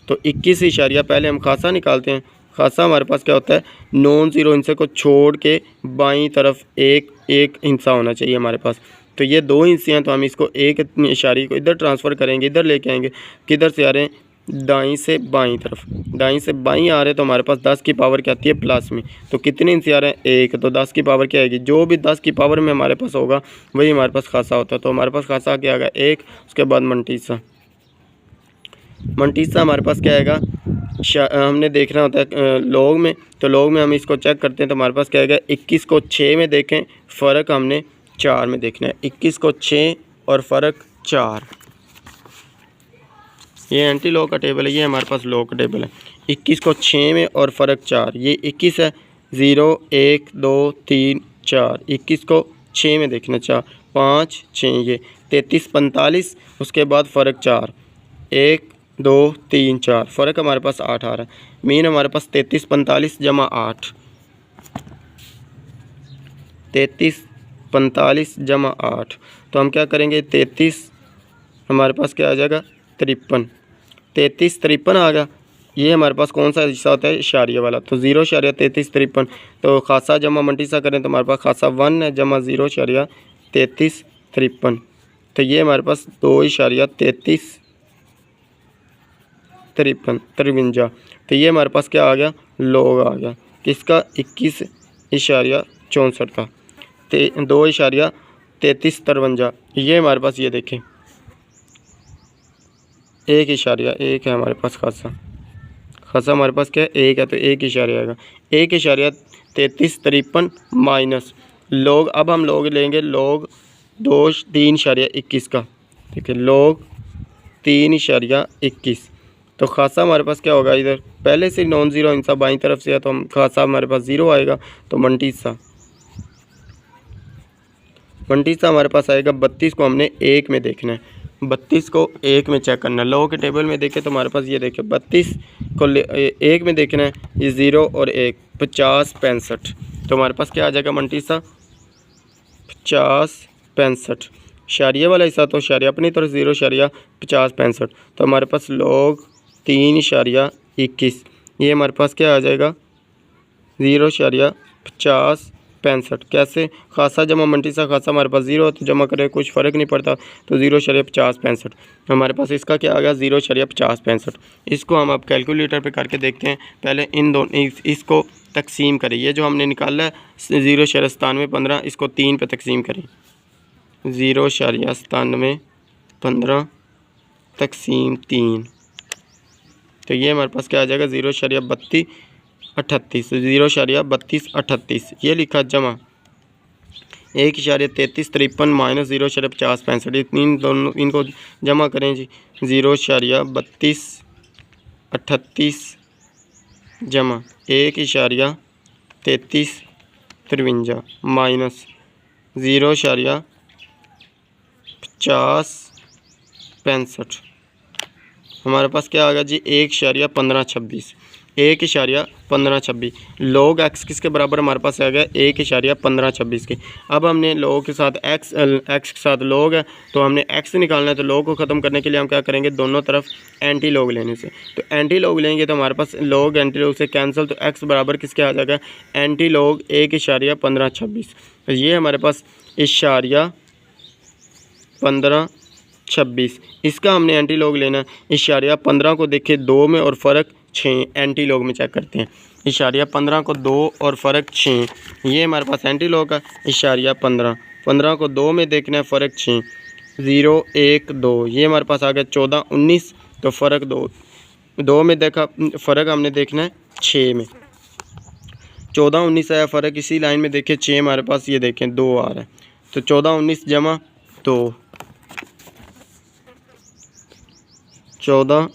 तो 21 इशारिया पहले हम खासा निकालते हैं खासा हमारे पास क्या होता है, नॉन ज़ीरो हिस्से को छोड़ के बाईं तरफ एक एक हिस्सा होना चाहिए हमारे पास। तो ये दो हिस्से हैं, तो हम इसको एक इशारे को इधर ट्रांसफ़र करेंगे, इधर लेके आएंगे। किधर से आ रहे हैं, दाईं से बाईं तरफ। दाईं से बाईं आ रहे हैं तो हमारे पास 10 की पावर क्या आती है, प्लस में। तो कितने हिस्से आ रहे हैं, एक। तो 10 की पावर क्या आएगी, जो भी 10 की पावर में हमारे पास होगा वही हमारे पास खासा होता है। तो हमारे पास खासा क्या आएगा, एक। उसके बाद मंटीसा। मंटीसा हमारे पास क्या आएगा, हमने देखना होता है लॉग में। तो लॉग में हम इसको चेक करते हैं तो हमारे पास क्या आएगा, 21 को 6 में देखें, फ़र्क हमने 4 में देखना है। 21 को 6 और फ़र्क 4। ये एंटी लॉग का टेबल है, ये हमारे पास लॉग का टेबल है। 21 को 6 में और फ़र्क 4, ये 21 है। 0 1 2 3 4, 21 को 6 में देखना, 4 5 6, ये 33 45, उसके बाद फ़र्क 4, 1 2 3 4, फ़र्क हमारे पास 8 आ रहा है। मीन हमारे पास 33 45 जमा 8, 33 45 जमा 8। तो हम क्या करेंगे, 33 हमारे पास क्या आ जाएगा, 53। 33 53 आ गया। ये हमारे पास कौन सा हिस्सा होता है, इशारिया वाला। तो 0.33 53। तो खासा जमा मंटीसा करें तो हमारे पास खासा 1 है, जमा 0.33 53। तो ये हमारे पास 2.33 53। तो ये हमारे पास क्या आ गया, लॉग आ गया किसका, 21.64 का। 2.33 53। ये हमारे पास, ये देखें 1.1 है हमारे पास खासा। खासा हमारे पास क्या है, 1 है, तो 1 आएगा। 1.33 53 माइनस लॉग। अब हम लॉग लेंगे, लॉग 3.21 का। ठीक है, लॉग 3.21। तो खासा हमारे पास क्या होगा, इधर पहले से नॉन ज़ीरो हिस्सा बाईं तरफ से है, तो हम खासा हमारे पास 0 आएगा। तो मंटीसा हमारे पास आएगा 32 को हमने 1 में देखना है। 32 को 1 में चेक करना है। लॉग के टेबल में देखें तो हमारे पास ये देखें 32 को 1 में देखना है, ये 0 और 1 50 65। तो हमारे पास क्या आ जाएगा मंटीसा, 50 65। इशारिया वाला हिस्सा तो इशारिया अपनी तरफ 0.50 65। तो हमारे पास लॉग 3.21, ये हमारे पास क्या आ जाएगा, 0.50 65। कैसे, खासा जमा मंटीसा, खासा हमारे पास 0 तो जमा करें कुछ फ़र्क नहीं पड़ता, तो 0.50 65। हमारे पास इसका क्या आ गया, 0.50 65। इसको हम अब कैलकुलेटर पे करके देखते हैं। पहले इन दोनों इसको तकसीम करें। ये जो हमने निकाला है 0.97 15, इसको 3 पे तकसीम करें। 0.97 15 तकसीम 3, तो ये हमारे पास क्या आ जाएगा, 0.32 38। 0.32 38 ये लिखा, जमा 1.33 53 माइनस 0.50 65। इन दोनों इनको जमा करें जी, 0.32 38 जमा 1.33 53 माइनस 0.50 65। हमारे पास क्या आ गया जी, 1.15 26। 1.15 26 लॉग एक्स किसके बराबर हमारे पास आ गया, 1.15 26 के। अब हमने लॉग के साथ एक्स के साथ लॉग है, तो हमने एक्स निकालना है। तो लॉग को ख़त्म करने के लिए हम क्या करेंगे, दोनों तरफ एंटी लॉग लेने से। तो एंटी लॉग लेंगे तो हमारे पास लॉग एंटी लॉग से कैंसिल, तो एक्स बराबर किसके आ जाएगा, एंटी लॉग 1.15 26। तो ये हमारे पास 1.15 26, इसका हमने एंटी लॉग लेना। 1.15 को देखें 2 में और फ़र्क 6, एंटी लॉग में चेक करते हैं। 1.15 को 2 और फ़र्क 6, ये हमारे पास एंटी लॉग का। 1.15 को 2 में देखना है, फ़र्क 6, 0 1 2, ये हमारे पास आ गया 14 19। तो फ़र्क 2 में देखा, फ़र्क हमने देखना है 6 में। 14 19 आया फ़र्क, इसी लाइन में देखें 6 हमारे पास, ये देखें 2 आ रहा है। तो 14 19 जमा 2, 14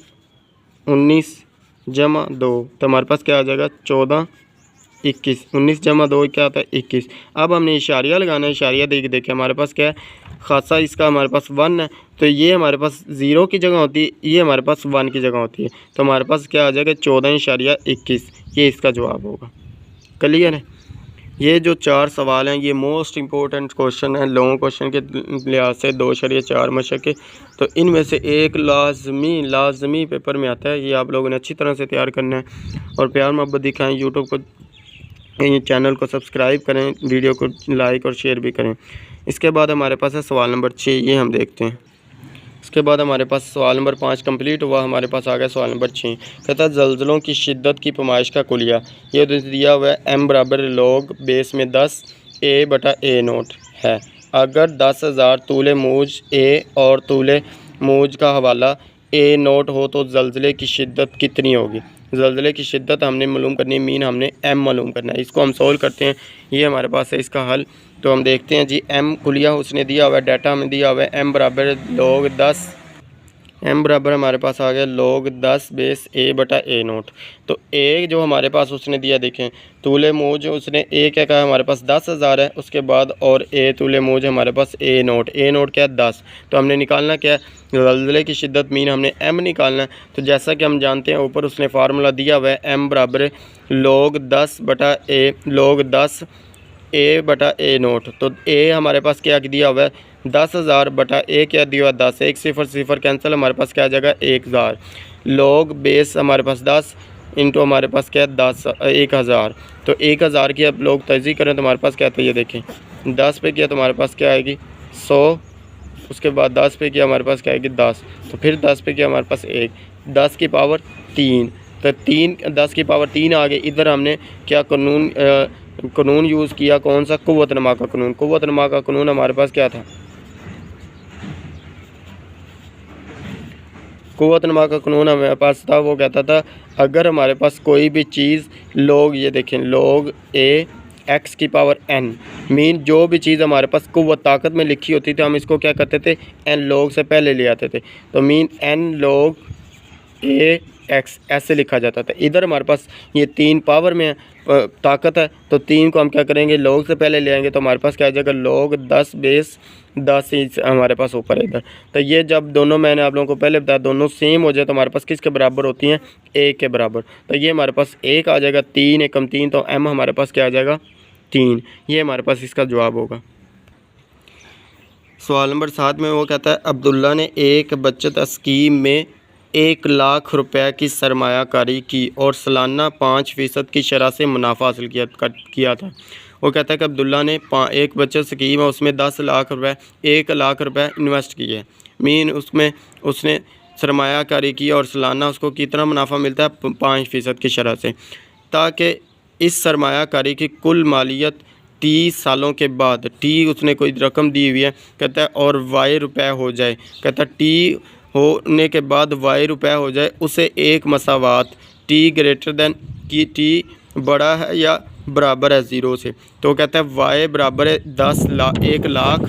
19 जमा 2, तो हमारे पास क्या आ जाएगा, 14 21। 19 जमा 2 क्या आता है, 21। अब हमने इशारिया लगाना है। इशारिया देखे हमारे पास क्या है, खासा इसका हमारे पास 1 है, तो ये हमारे पास 0 की जगह होती है, ये हमारे पास 1 की जगह होती है। तो हमारे पास क्या आ जाएगा, 14.21, ये इसका जवाब होगा। क्लियर है। ये जो 4 सवाल हैं ये मोस्ट इम्पोर्टेंट क्वेश्चन है लॉन्ग क्वेश्चन के लिहाज से 2.4 मशक के। तो इनमें से एक लाजमी पेपर में आता है। ये आप लोगों ने अच्छी तरह से तैयार करना है और प्यार मोहब्बत दिखाएं। यूट्यूब को चैनल को सब्सक्राइब करें, वीडियो को लाइक और शेयर भी करें। इसके बाद हमारे पास है सवाल नंबर 6, ये हम देखते हैं। इसके बाद हमारे पास सवाल नंबर 5 कंप्लीट हुआ, हमारे पास आ गया सवाल नंबर 6। कहता है ज़लज़लों की शिद्दत की पैमाइश का कुलिया। ये दिया हुआ है m बराबर log बेस में 10 a/a0 है। अगर 10,000 तूले मौज a और तूले मौज का हवाला a0 हो तो ज़लज़ले की शिद्दत कितनी होगी। ज़लज़ले की शिद्दत हमने मालूम करनी है, मीन हमने m मालूम करना है। इसको हम सोल्व करते हैं। ये हमारे पास है इसका हल। तो हम देखते हैं जी, m कुलिया उसने दिया हुआ है, डाटा हमें दिया हुआ है m बराबर log 10, m बराबर हमारे पास आ गया log 10 बेस a/a0। तो a जो हमारे पास उसने दिया, देखें तूले मौज उसने a क्या कहा हमारे पास 10,000 है, उसके बाद और a तूले मौज हमारे पास a0 क्या है 10। तो हमने निकालना क्या है ज़लज़ले की शिद्दत, मीन हमने m निकालना है। तो जैसा कि हम जानते हैं ऊपर उसने फार्मूला दिया हुआ है m बराबर log 10 a/a0। तो a हमारे पास क्या दिया हुआ है 10,000 बटा a क्या दिया हुआ है 10। 1 0 0 कैंसिल, हमारे पास क्या आ जाएगा 1000। log बेस हमारे पास 10 इंटू हमारे पास क्या है 1000। तो 1000 की अब लोग तजी करें तो हमारे पास क्या आता है, ये देखें 10 पे किया तो हमारे पास क्या आएगी 100। उसके बाद 10 पे किया हमारे पास क्या आएगी 10। तो फिर 10 पे किया हमारे पास 1, 10 की पावर 3। तो 10 की पावर 3 आ गई। इधर हमने क्या कानून यूज़ किया, कौन सा, कुव्वतनमा का कानून। कुव्वतनमा का कानून हमारे पास क्या था, कुव्वतनमा का कानून हमारे पास था, वो कहता था अगर हमारे पास कोई भी चीज़ लोग, ये देखें log a x की पावर n, मीन जो भी चीज़ हमारे पास कुव्वत ताकत में लिखी होती थी हम इसको क्या करते थे n log से पहले ले आते थे। तो mean n log a x ऐसे लिखा जाता था। इधर हमारे पास ये 3 पावर में ताकत है, तो 3 को हम क्या करेंगे log से पहले ले आएंगे। तो हमारे पास क्या आ जाएगा log 10 बेस 10 ही हमारे पास ऊपर है इधर। तो ये जब दोनों मैंने आप लोगों को पहले बताया दोनों सेम हो जाए तो हमारे पास किसके बराबर होती हैं 1 के बराबर। तो ये हमारे पास 1 आ जाएगा, 3 एकम 3, तो m हमारे पास क्या आ जाएगा 3। ये हमारे पास इसका जवाब होगा। सवाल नंबर 7 में वो कहता है अब्दुल्ला ने एक बचत स्कीम में 1 लाख रुपए की सरमायाकारी की और सालाना 5% की शरह से मुनाफा हासिल किया था। वो कहता है कि अब्दुल्ला ने एक बचत स्कीम है उसमें 10 लाख रुपए 1 लाख रुपए इन्वेस्ट किए, मीन उसमें उसने सरमायाकारी की और सालाना उसको कितना मुनाफा मिलता है 5% की शरह से, ताकि इस सरमायाकारी की कुल मालियत 30 सालों के बाद टी उसने कोई रकम दी हुई है, कहता है और वाई रुपए हो जाए। कहता है टी होने के बाद वाई रुपए हो जाए उसे एक मसावात टी ग्रेटर देन की टी बड़ा है या बराबर है 0 से। तो कहता है वाई बराबर है 1 लाख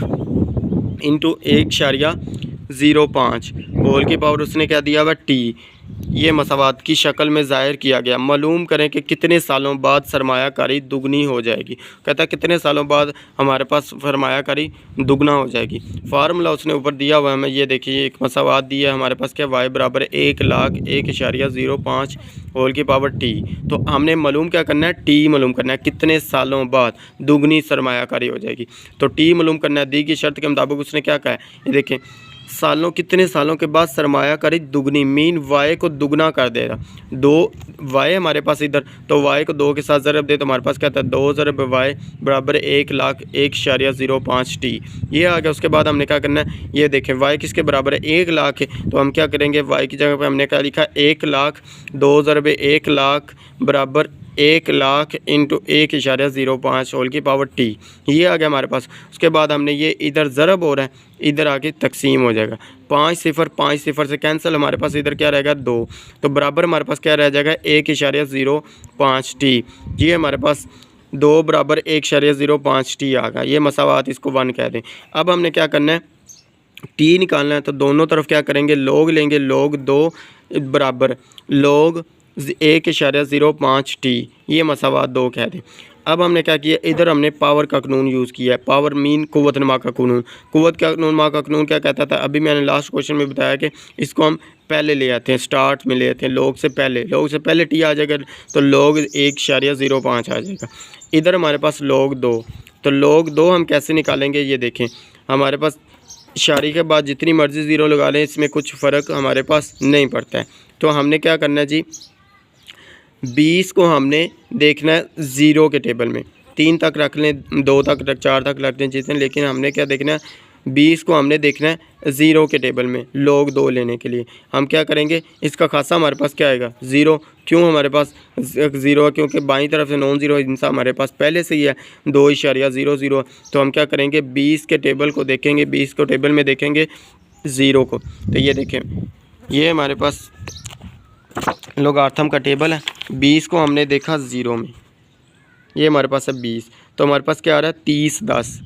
इंटू 1.05 होल की पावर उसने क्या दिया हुआ टी, ये मसावात की शक्ल में ज़ाहिर किया गया। मालूम करें कि कितने सालों बाद सरमायाकारी दुगनी हो जाएगी। कहता है कितने सालों बाद हमारे पास सरमायाकारी दुगना हो जाएगी। फार्मूला उसने ऊपर दिया हुआ है हमें, ये देखिए एक मसावात दी है हमारे पास क्या वाई बराबर 1 लाख 1.05 होल की पावर टी। तो हमने मालूम क्या करना है टी मालूम करना है कितने सालों बाद दुगनी सरमायाकारी हो जाएगी। तो टी मालूम करना है, दी की शर्त के मुताबिक उसने क्या कहा है, ये देखें सालों कितने सालों के बाद सरमायाकारी दुगनी, मीन वाई को दुगना कर देगा। 2 वाई हमारे पास इधर, तो वाई को 2 के साथ ज़रब दे तो हमारे पास क्या था 2 ज़रब वाई बराबर 1 लाख 1.05 टी, ये आ गया। उसके बाद हमने क्या करना है, ये देखें वाई किसके बराबर है 1 लाख है, तो हम क्या करेंगे वाई की जगह पे हमने क्या लिखा 1 लाख 2 ज़रब 1 लाख बराबर 1 लाख इंटू 1.05 होल की पावर टी, ये आ गया हमारे पास। उसके बाद हमने ये इधर ज़रब हो रहा है, इधर आके तकसीम हो जाएगा 5 0 से कैंसिल, हमारे पास इधर क्या रहेगा 2, तो बराबर हमारे पास क्या रह जाएगा 1.05 टी। ये हमारे पास 2 बराबर 1.05 टी आ गया। ये मसावात इसको 1 कह दें। अब हमने क्या करना है टी निकालना है, तो दोनों तरफ क्या करेंगे लोग लेंगे, लोग 2 बराबर लोग 1.05 टी, ये मसावात 2 कह दें। अब हमने क्या किया, इधर हमने पावर का कानून यूज़ किया है। पावर मीन कुव्वत नमा का कानून। कुव्वत का कानून मा का कानून क्या कहता था, अभी मैंने लास्ट क्वेश्चन में बताया कि इसको हम पहले ले आते हैं, स्टार्ट में ले आते हैं लोग से पहले टी आ जाएगा तो लोग 1.05 आ जाएगा। इधर हमारे पास लोग 2, तो लोग 2 हम कैसे निकालेंगे, ये देखें हमारे पास इशारे के बाद जितनी मर्ज़ी ज़ीरो लगा लें, इसमें कुछ फ़र्क हमारे पास नहीं पड़ता है। तो हमने क्या करना है जी, 20 को हमने देखना है ज़ीरो के टेबल में, 3 तक रख लें, 2 तक 4 तक रख लें जितने, लेकिन हमने क्या देखना है 20 को हमने देखना है ज़ीरो के टेबल में। लोग 2 लेने के लिए हम क्या करेंगे, इसका खासा हमारे पास क्या आएगा, ज़ीरो। क्यों हमारे पास ज़ीरो है, क्योंकि बाईं तरफ से नॉन ज़ीरो हिस्सा हमारे पास पहले से ही है 2.00। तो हम क्या करेंगे, 20 के टेबल को देखेंगे, 20 को टेबल में देखेंगे ज़ीरो को। तो ये देखें, ये हमारे पास लोगार्थम का टेबल है। 20 को हमने देखा ज़ीरो में, ये हमारे पास है 20, तो हमारे पास क्या आ रहा है 30-10।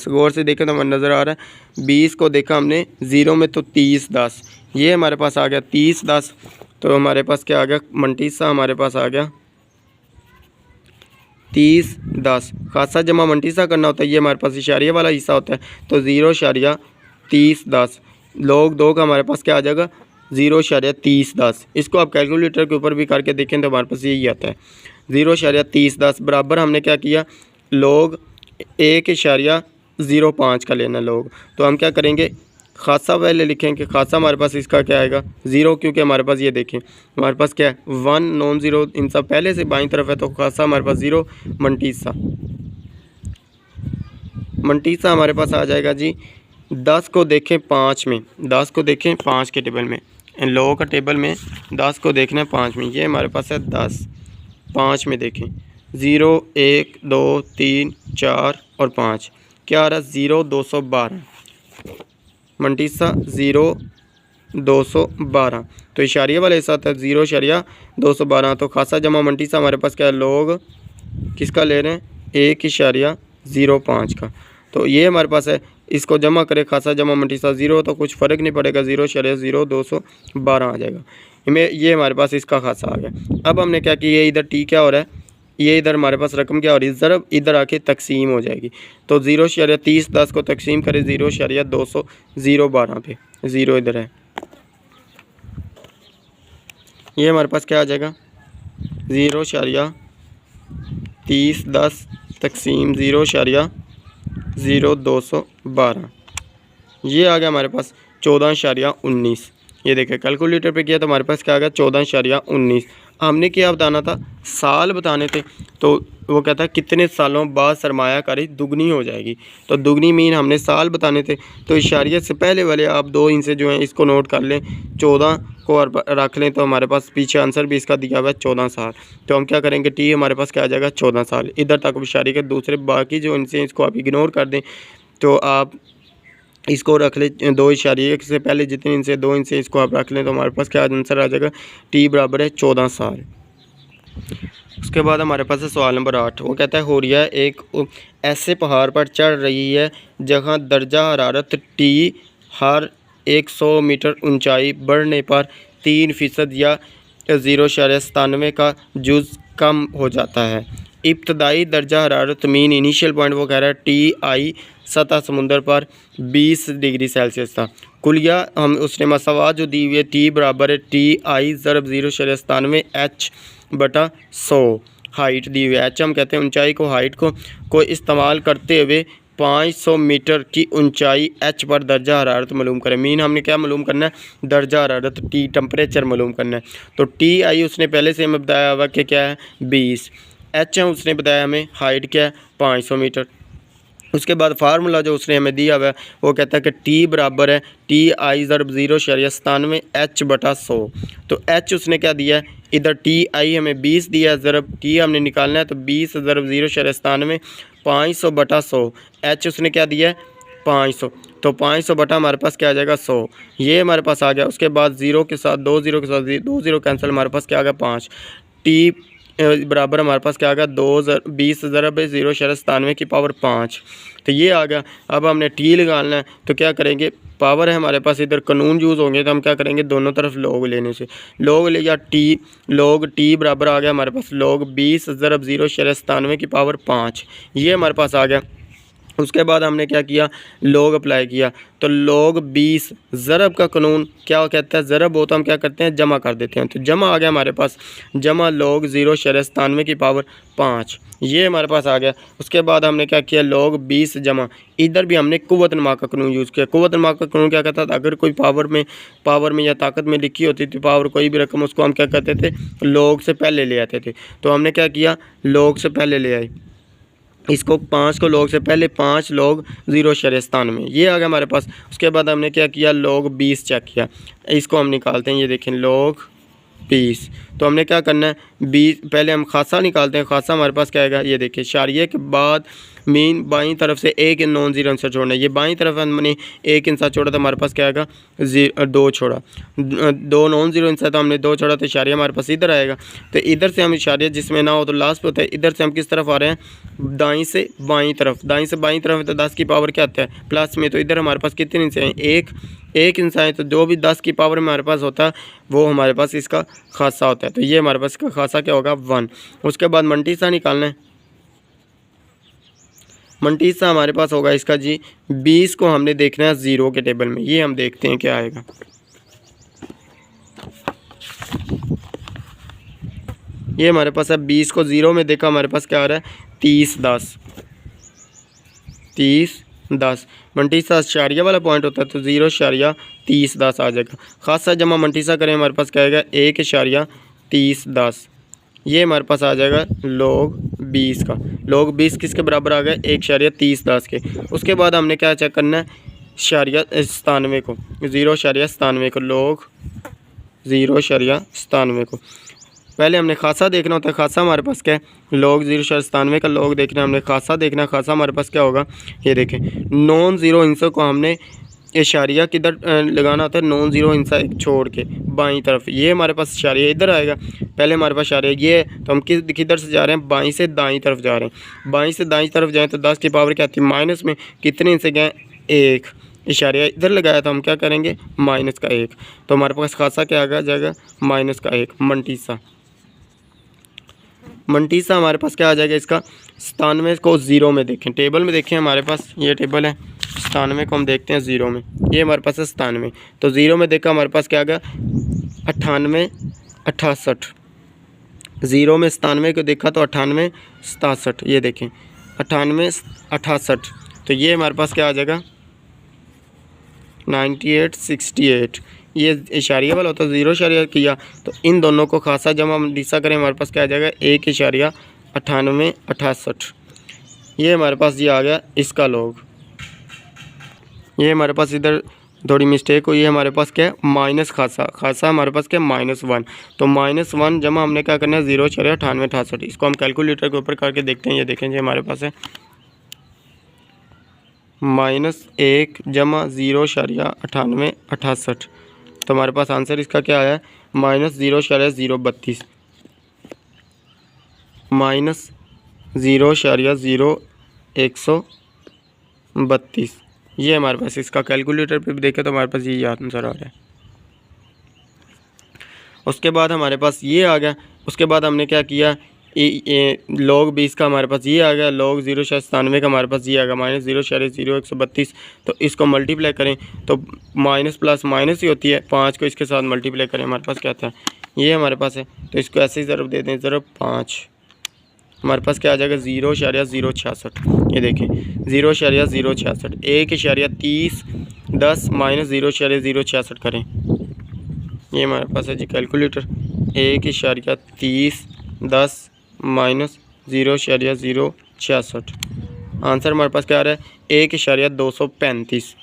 गौर से देखें तो हमें नज़र आ रहा है 20 को देखा हमने ज़ीरो में तो 30-10, ये हमारे पास आ गया 30-10। तो हमारे पास क्या आ गया, मंटीसा हमारे पास आ गया 30-10। खासा जमा मंटीसा करना होता है, ये हमारे पास इशारिया वाला हिस्सा होता है, तो 0.3010। लोग 2 का हमारे पास क्या आ जाएगा 0.3010। इसको आप कैलकुलेटर के ऊपर भी करके देखें तो हमारे पास यही आता है 0.3010 बराबर हमने क्या किया, लोग 1.05 का लेना लोग। तो हम क्या करेंगे, खासा पहले लिखेंगे, खासा हमारे पास इसका क्या आएगा ज़ीरो, क्योंकि हमारे पास ये देखें हमारे पास क्या है 1 नॉन ज़ीरो, इन सब पहले से बाईं तरफ है, तो खासा हमारे पास ज़ीरो। मंटीसा हमारे पास आ जाएगा जी 10 को देखें 5 में, 10 को देखें 5 के टेबल में, इन लोगों का टेबल में 10 को देखना है 5 में, ये हमारे पास है 10, 5 में देखें 0 1 2 3 4 और 5, क्या आ रहा है 0.212। मंटीसा 0.212, तो इशारिया वाले साथ है 0.212। तो खासा जमा मंटीसा हमारे पास क्या है, लोग किसका ले रहे हैं 1.05 का। तो ये हमारे पास है, इसको जमा करें, खासा जमा मंटीसा 0, तो कुछ फ़र्क नहीं पड़ेगा, 0.0212 आ जाएगा। ये हमारे पास इसका खासा आ गया। अब हमने क्या किया, इधर टी क्या हो रहा है, ये इधर हमारे पास रकम क्या हो रही है, ज़रब इधर आके तकसीम हो जाएगी। तो 0.3010 को तकसीम करें 0.212 पे, ज़ीरो इधर है, ये हमारे पास क्या आ जाएगा 0.3010 तकसीम 0.0212, ये आ गया हमारे पास 14.19। ये देखें कैलकुलेटर पे किया तो हमारे पास क्या आ गया 14.19। हमने क्या बताना था, साल बताने थे, तो वो कहता है कितने सालों बाद सरमायाकारी दुगनी हो जाएगी। तो दुगनी मीन हमने साल बताने थे, तो इशारियत से पहले वाले आप 2 इनसे जो हैं इसको नोट कर लें, 14 को रख लें, तो हमारे पास पीछे आंसर भी इसका दिया हुआ है 14 साल। तो हम क्या करेंगे, टी हमारे पास क्या आ जाएगा 14 साल। इधर तक इशारे के दूसरे बाकी जो इनसे इसको आप इग्नोर कर दें, तो आप इसको रख ले 2 इशारे से पहले जितने इनसे 2 इनसे इसको आप रख लें, तो हमारे पास क्या आंसर आ जाएगा, टी बराबर है 14 साल। उसके बाद हमारे पास है सवाल नंबर 8। वो कहता है होरिया एक ऐसे पहाड़ पर चढ़ रही है जहां दर्जा हरारत टी हर 100 मीटर ऊंचाई बढ़ने पर 3% या 0.97 का जुज़ कम हो जाता है। इब्तदाई दर्जा हरारत मीन इनिशियल पॉइंट वो कह रहा है टी आई सतह समुंदर पर 20 डिग्री सेल्सियस था। कुलिया हम उसने मसावात जो दी हुई है, टी बराबर है टी आई ज़रब 0.97 एच बटा 100। हाइट दी हुई है, एच हम कहते हैं ऊंचाई को, हाइट को इस्तेमाल करते हुए 500 मीटर की ऊंचाई एच पर दर्जा हरारत मालूम करें। मीन हमने क्या मालूम करना है, दर्जा हरारत टी टेम्परेचर मालूम करना है। तो टी आई उसने पहले से हमें बताया हुआ कि क्या है 20, एच है उसने बताया हमें हाइट क्या है 500 मीटर। उसके बाद फार्मूला जो उसने हमें दिया हुआ है वो कहता है कि टी बराबर है टी आई ज़रब 0.97 एच बटा 100। तो एच उसने क्या दिया है, इधर टी आई हमें 20 दिया है, ज़रब टी हमने निकालना है, तो 20 ज़रब 0.97 500 बटा 100। एच उसने क्या दिया है 500, तो 500 बटा हमारे पास क्या आ जाएगा 100, ये हमारे पास आ गया। उसके बाद 0 के साथ 2 0 के साथ 2 0 कैंसिल, हमारे पास क्या आ गया 5। टी बराबर हमारे पास क्या आ गया 20 ज़रब 0.97 की पावर 5, तो ये आ गया। अब हमने टी निकालना है, तो क्या करेंगे पावर है हमारे पास, इधर कानून यूज़ होंगे तो हम क्या करेंगे, दोनों तरफ लोग लेने से लोग ले या लोग टी बराबर आ गया हमारे पास लोग 20 ज़रब 0.97 की पावर 5, ये हमारे पास आ गया। उसके बाद हमने क्या किया, लोग अप्लाई किया, तो लोग 20 ज़रब का कानून क्या कहता है, ज़रब हो तो हम क्या करते हैं, जमा कर देते हैं, तो जमा आ गया हमारे पास, जमा लोग 0.97 की पावर 5, ये हमारे पास आ गया। उसके बाद हमने क्या किया, लोग 20 जमा, इधर भी हमने कुव्वत नमा का कानून यूज़ किया। कुव्वत नमा का कानून क्या कहता था, अगर कोई पावर में या ताकत में लिखी होती थी पावर कोई भी रकम, उसको हम क्या कहते थे, लोग से पहले ले आते थे। तो हमने क्या किया, लोग से पहले ले आए, इसको 5 को लोग से पहले 5 लोग 0.97 ये आ गया हमारे पास। उसके बाद हमने क्या किया, लोग 20 चेक किया, इसको हम निकालते हैं, ये देखें लोग 20, तो हमने क्या करना है, 20 पहले हम खासा निकालते हैं, खासा हमारे पास क्या आएगा, ये देखिए इशारिये के बाद मीन बाईं तरफ से एक नॉन ज़ीरो आंसर छोड़ना है, ये बाईं तरफ हमने एक आंसर छोड़ा तो हमारे पास क्या आएगा, 2 छोड़ा, 2 नॉन ज़ीरो आंसर तो हमने 2 छोड़ा, तो इशारिया हमारे पास इधर आएगा। तो इधर से हम इशारिया जिसमें ना हो तो लास्ट पे होता है, इधर से हम किस तरफ आ रहे हैं, दाईं से बाईं तरफ, दाईं से बाईं तरफ, तो 10 की पावर क्या आता है प्लस में, तो इधर हमारे पास कितने इंच हैं, एक इंच है, तो जो भी 10 की पावर में हमारे पास होता है वो हमारे पास इसका खासा होता है, तो ये हमारे पास इसका खासा क्या होगा, 1। उसके बाद मंटीसा निकालना है, मंटीसा हमारे पास होगा इसका जी 20 को हमने देखना है ज़ीरो के टेबल में, ये हम देखते हैं क्या आएगा। ये हमारे पास है 20 को ज़ीरो में देखा, हमारे पास क्या आ रहा है, 30 10 मंटीसा इशारिया वाला पॉइंट होता है, तो 0.3010 आ जाएगा। खासा जमा मंटीसा करें, हमारे पास क्या आएगा, 1.3010, ये हमारे पास आ जाएगा लोग 20 का, लोग 20 किसके बराबर आ गए, 1.3010 के। उसके बाद हमने क्या चेक करना है, 97 को, 0.97 को, लोग 0.97 को पहले हमने खासा देखना होता है, खासा हमारे पास क्या है, लोग 0.97 का लोग देखना है, हमने खासा देखना, खासा हमारे पास क्या होगा, ये देखें नॉन ज़ीरो इंसों को हमने इशारिया किधर लगाना होता है, नॉन ज़ीरो इंसा एक छोड़ के बाईं तरफ, ये हमारे पास इशारिया इधर आएगा, पहले हमारे पास इशारिया ये, तो हम किधर से जा रहे हैं, बाईं से दाईं तरफ जा रहे हैं, बाईं से दाईं तरफ जाएँ तो 10 की पावर क्या आती है, माइनस में कितने इंच से गए, 1, इशारिया इधर लगाया तो हम क्या करेंगे, -1, तो हमारे पास खासा क्या आ जाएगा, -1। मंटीसा हमारे पास क्या आ जाएगा, इसका 97 को ज़ीरो में देखें, टेबल में देखें, हमारे पास ये टेबल है, 97 को हम देखते हैं ज़ीरो में, ये हमारे पास है 97, तो ज़ीरो में देखा हमारे पास क्या आ गया, 98 68, ज़ीरो में 97 को देखा तो 98 67, ये देखें 98 68, तो ये हमारे पास क्या आ जाएगा, 98 68, ये इशारिया वाला होता है, 0 इशारिया किया तो इन दोनों को खासा जमा मंटीसा करें, हमारे पास क्या आ जाएगा, 1.98 68, ये हमारे पास ये आ गया इसका लोग। ये हमारे पास इधर थोड़ी मिस्टेक हुई है, हमारे पास क्या है, माइनस खासा हमारे पास क्या है, -1, तो -1 जमा हमने क्या करना है, 0.98 68, इसको हम कैलकुलेटर के ऊपर करके देखते हैं, ये देखें जी हमारे पास है -1 जमा 0.98 68, तो हमारे पास आंसर इसका क्या आया है, -0.032 -0.0132, ये हमारे पास इसका कैलकुलेटर पे भी देखें तो हमारे पास ये आंसर आ रहा है। उसके बाद हमारे पास ये आ गया, उसके बाद हमने क्या किया, लोग 20 का हमारे पास ये आ गया, लोग 0.97 का हमारे पास ये आ गया, -0.0132, तो इसको मल्टीप्लाई करें तो माइनस प्लस माइनस ही होती है, 5 को इसके साथ मल्टीप्लाई करें, हमारे पास क्या था, ये हमारे पास है, तो इसको ऐसे ही ज़रूर दे दें, ज़रूर 5, हमारे पास क्या आ जाएगा, 0.066, ये देखें 0.066, 1.3010 -0.066 करें, ये हमारे पास है जी कैलकुलेटर, 1.3010 -0.066, आंसर हमारे पास क्या आ रहा है, 1.235,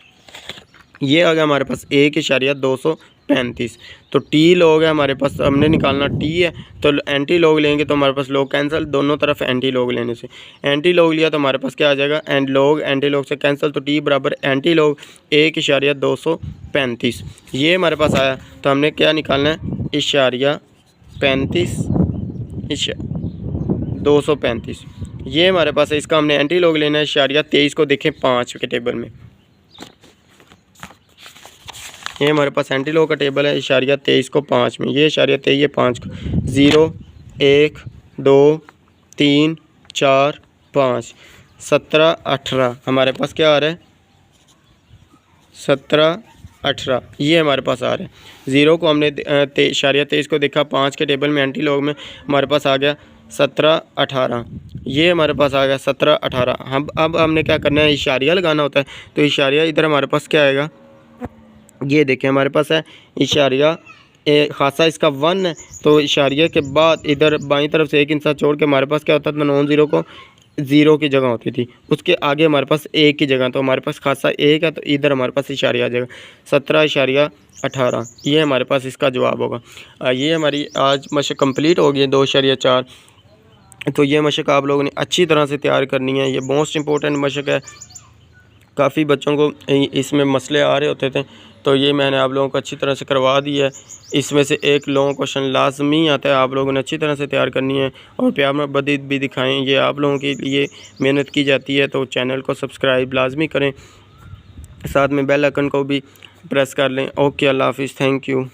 ये आ गया हमारे पास 1.235, तो टी लोग है हमारे पास, हमने निकालना टी है, तो एंटी लोग लेंगे तो हमारे पास लोग कैंसिल, दोनों तरफ एंटी लोग लेने से, एंटी लोग लिया तो हमारे पास क्या आ जाएगा, एंटी लोग से कैंसिल, तो टी बराबर एंटी लोग 1.235, ये हमारे पास आया, तो हमने क्या निकालना है, 235, ये हमारे पास है, इसका हमने एंटी लोग लेना है, 23 को देखें 5 के टेबल में, ये हमारे पास एंटी लॉग का टेबल है। इशारिया 23 को 5 में, ये इशारिया 23 ये 5 को 0 1 2 3 4 5 17 18 हमारे पास क्या आ रहा है 17 18 ये हमारे पास आ रहा है। 0 को हमने इशारिया 23 को देखा 5 के टेबल में एंटी लॉग में हमारे पास आ गया 17 18 ये हमारे पास आ गया 17 18। हम अब हमने क्या करना है इशारिया लगाना होता है। तो इशारिया इधर हमारे पास क्या आएगा ये देखें हमारे पास है इशारिया खासा इसका 1 है। तो इशारिया के बाद इधर बाईं तरफ से एक इंसान छोड़ के हमारे पास क्या होता था नॉन ज़ीरो को 0 की जगह होती थी, उसके आगे हमारे पास 1 की जगह। तो हमारे पास खासा 1 है तो इधर हमारे पास इशारिया आ जाएगा 17 इशारिया 18 ये हमारे पास इसका जवाब होगा। ये हमारी आज मशक कंप्लीट हो गई 2 इशारिया 4। तो ये मशक आप लोगों ने अच्छी तरह से तैयार करनी है। ये मोस्ट इम्पोर्टेंट मशक है। काफ़ी बच्चों को इसमें मसले आ रहे होते थे तो ये मैंने आप लोगों को अच्छी तरह से करवा दी है। इसमें से एक लॉन्ग क्वेश्चन लाजमी आता है, आप लोगों ने अच्छी तरह से तैयार करनी है और प्यार मोहब्बत भी दिखाएं। ये आप लोगों के लिए मेहनत की जाती है। तो चैनल को सब्सक्राइब लाजमी करें, साथ में बेल आइकन को भी प्रेस कर लें। ओके, अल्लाह हाफिज़, थैंक यू।